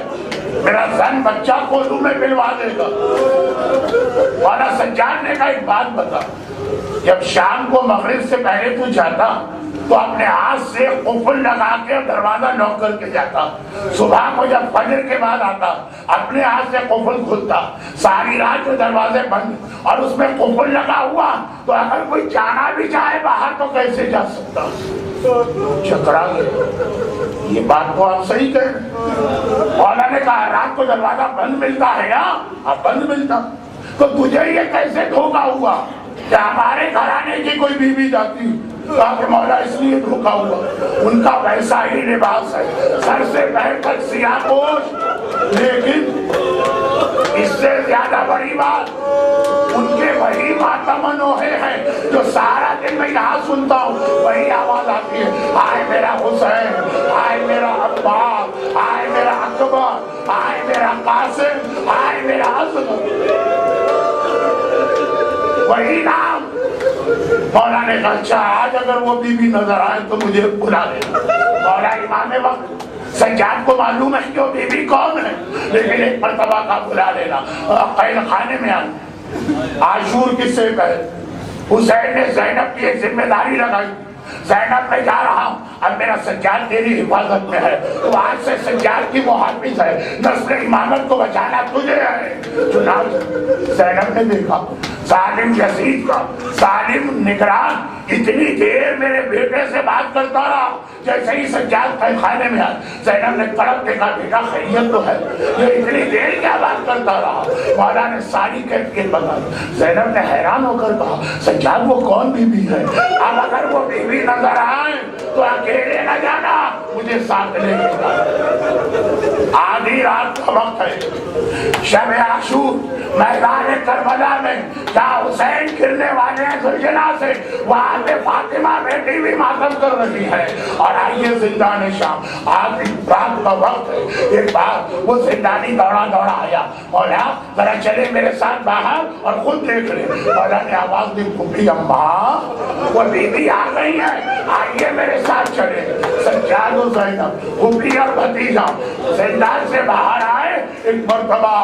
میرا زن بچہ کولو میں پلوا دے گا. مولا سجاد نے کہا ایک بات بتا, جب شام کو مغرب سے پہلے تو جاتا تو اپنے ہاتھ سے قفل لگا کے دروازہ لاک کر کے جاتا, صبح کو جب فجر کے بعد آتا اپنے ہاتھ سے قفل کھلتا, ساری رات جو دروازے بند اور اس میں قفل لگا ہوا, تو اگر کوئی جانا بھی چاہے باہر تو کیسے جا سکتا. چکرا گیا. یہ بات تو آپ صحیح کہہ رہے ہیں. مولا نے کہا رات کو دروازہ بند ملتا ہے یا اب بند ملتا, تو تجھے یہ کیسے دھوکا ہوا کہ ہمارے گھرانے کی کوئی بیوی جاتی؟ کہا کہ مولا اس لیے دھوکا ہوا, ان کا ویسا ہی لباس ہے, سر سے پیر تک سیاہ پوش, لیکن اس سے زیادہ بڑی بات ان کے وہی ماتمنوہے ہیں جو سارا دن میں یہاں سنتا ہوں, وہی آواز آتی ہے, آئے میرا حسین, آئے میرا عباس, آئے میرا اکبر, آئے میرا قاسم, آئے میرا اصغر. وہی نام. مولا نے کہا اچھا آج اگر وہ بی بی نظر آئے تو مجھے بلا دینا. مولا امام وقت سجاد کو معلوم ہے کہ وہ بی بی کون ہے, لیکن ایک مرتبہ کا بلا لینا. قید خانے میں آنا عاشور کس سے پہلے حسین نے زینب کی ایک ذمہ داری لگائی, زینب میں جا رہا ہوں, اب میرا سجاد تیری حفاظت میں ہے, تو آج سے سجاد کی محافظ ہے, نسل امامت کو بچانا تجھے ہے. چنانچہ زینب نے دیکھا ظالم یزید کا ظالم نگران اتنی دیر میرے بیٹے سے بات کرتا رہا, جیسے ہی سجاد قید خانے میں آیا زینب نے تڑپ کے کہا بیٹا خیریت تو ہے, یہ اتنی دیر کیا بات کرتا رہا؟ مولا نے ساری کیفیت بتائی. زینب نے حیران ہو کر کہا سجاد وہ کون بی بی ہے؟ اب اگر وہ بی بی نظر آئے تو اکیلے نہ جانا، مجھے ساتھ لے کے جانا۔ آدھی رات کا وقت ہے، شب عاشور، میدان کربلا میں جہاں حسین گرنے والے ہیں زلزلہ سے، وہاں پہ فاطمہ بیٹی بھی ماتم کر رہی ہے۔ اور آئیے زندان شام، آدھی رات کا وقت ہے، ایک بار وہ زندانی دوڑا دوڑا آیا، مولا ذرا چلے میرے ساتھ باہر اور خود دیکھ لے۔ مولا نے آواز دی، پھوپھی اماں وہ بیوی آ گئی ہے، آئیے میرے ساتھ چلے۔ سجاد و زینب پھوپھی اور بھتیجا زندان سے باہر آئے۔ ایک مرتبہ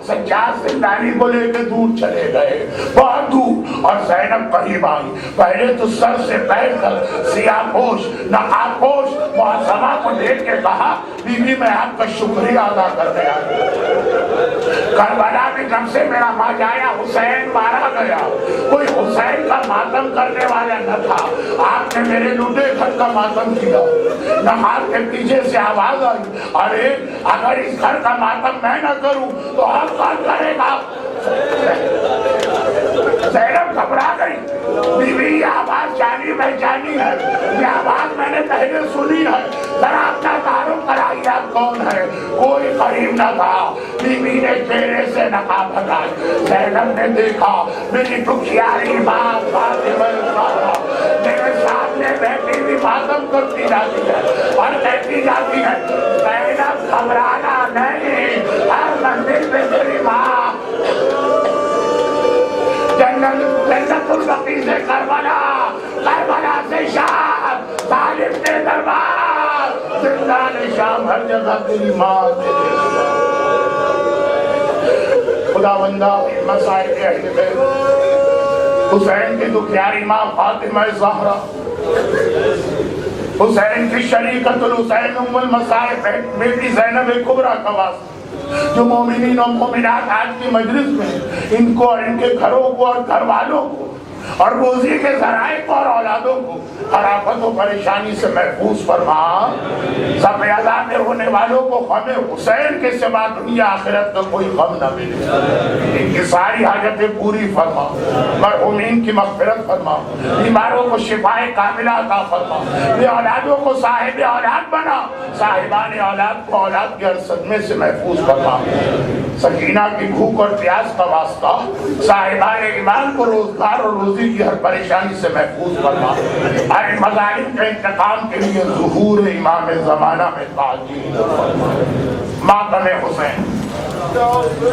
سجاد زندانی کو لے کے دور چلے گئے، بہت دور، اور زینب قریب آئی۔ پہلے تو سر سے پیر تک سیاہ پوش نقاب پوش معصمہ کو دیکھ کے کہا، بی بی میں آپ کا شکریہ ادا کرنے آئی۔ کربلا میں جب سے میرا ماں جایا حسین مارا گیا، کوئی حسین کا ماتم کرنے والا نہ تھا، آپ نے میرے لوٹے گھر کا ماتم کیا۔ نماز کے پیچھے سے آواز آئی، ارے اگر اس گھر کا ماتم میں نہ کروں تو آپ کون کرے گا؟ زینب گھبرا گئی، بیوی یہ آواز جانی پہچانی ہے، یہ آواز میں نے پہلے سنی ہے، ذرا اپنا تعارف کرائیے آپ کون ہے؟ کوئی قریب نہ تھا۔ بیوی نے چہرے سے نقاب ہٹائی، زینب نے دیکھا میری دکھیاری ماں فاطمہ الزہرا میرے سامنے بیٹھی بھی ماتم کرتی جاتی ہے اور کہتی جاتی ہے، زینب گھبرانا نہیں، ہر منزل پہ میری ماں جنت البقیع سے کربلا، کربلا سے شام، طالب کے دربار، زندان شام، ہر جگہ تیری ماں تیرے۔ خدا بندہ مسائل کے اہل بیت، حسین کی دکھیاری ماں فاطمہ زہرا، حسین کی شریکت الحسین ام المصائب بیٹی زینب کبریٰ کا واسطہ، جو مومنین اور مومنات آج کی مجلس میں ان کو اور ان کے گھروں کو اور گھر والوں کو اور روزی کے ذرائع کو اور اولادوں کو ہر آفت و پریشانی سے محفوظ فرما۔ سب عذاب میں ہونے والوں کو غم حسین کے سوا دنیا آخرت کا کوئی غم نہ ملے۔ ان کی ساری حاجتیں پوری فرما، مرحومین کی مغفرت فرما، بیماروں کو شفائے کاملہ عطا فرما، بے اولادوں کو صاحب اولاد بنا، صاحبان اولاد کو اولاد کے ہر صدمے سے محفوظ فرما۔ سکینہ کی بھوک اور پیاس کا واسطہ صاحبان ایمان کو روزگار اور روزی کی ہر پریشانی سے محفوظ فرما۔ ہر مظالم کے انتقام کے لیے ظہور امام زمانہ میں تعجیل فرما۔ ماتم حسین۔ جب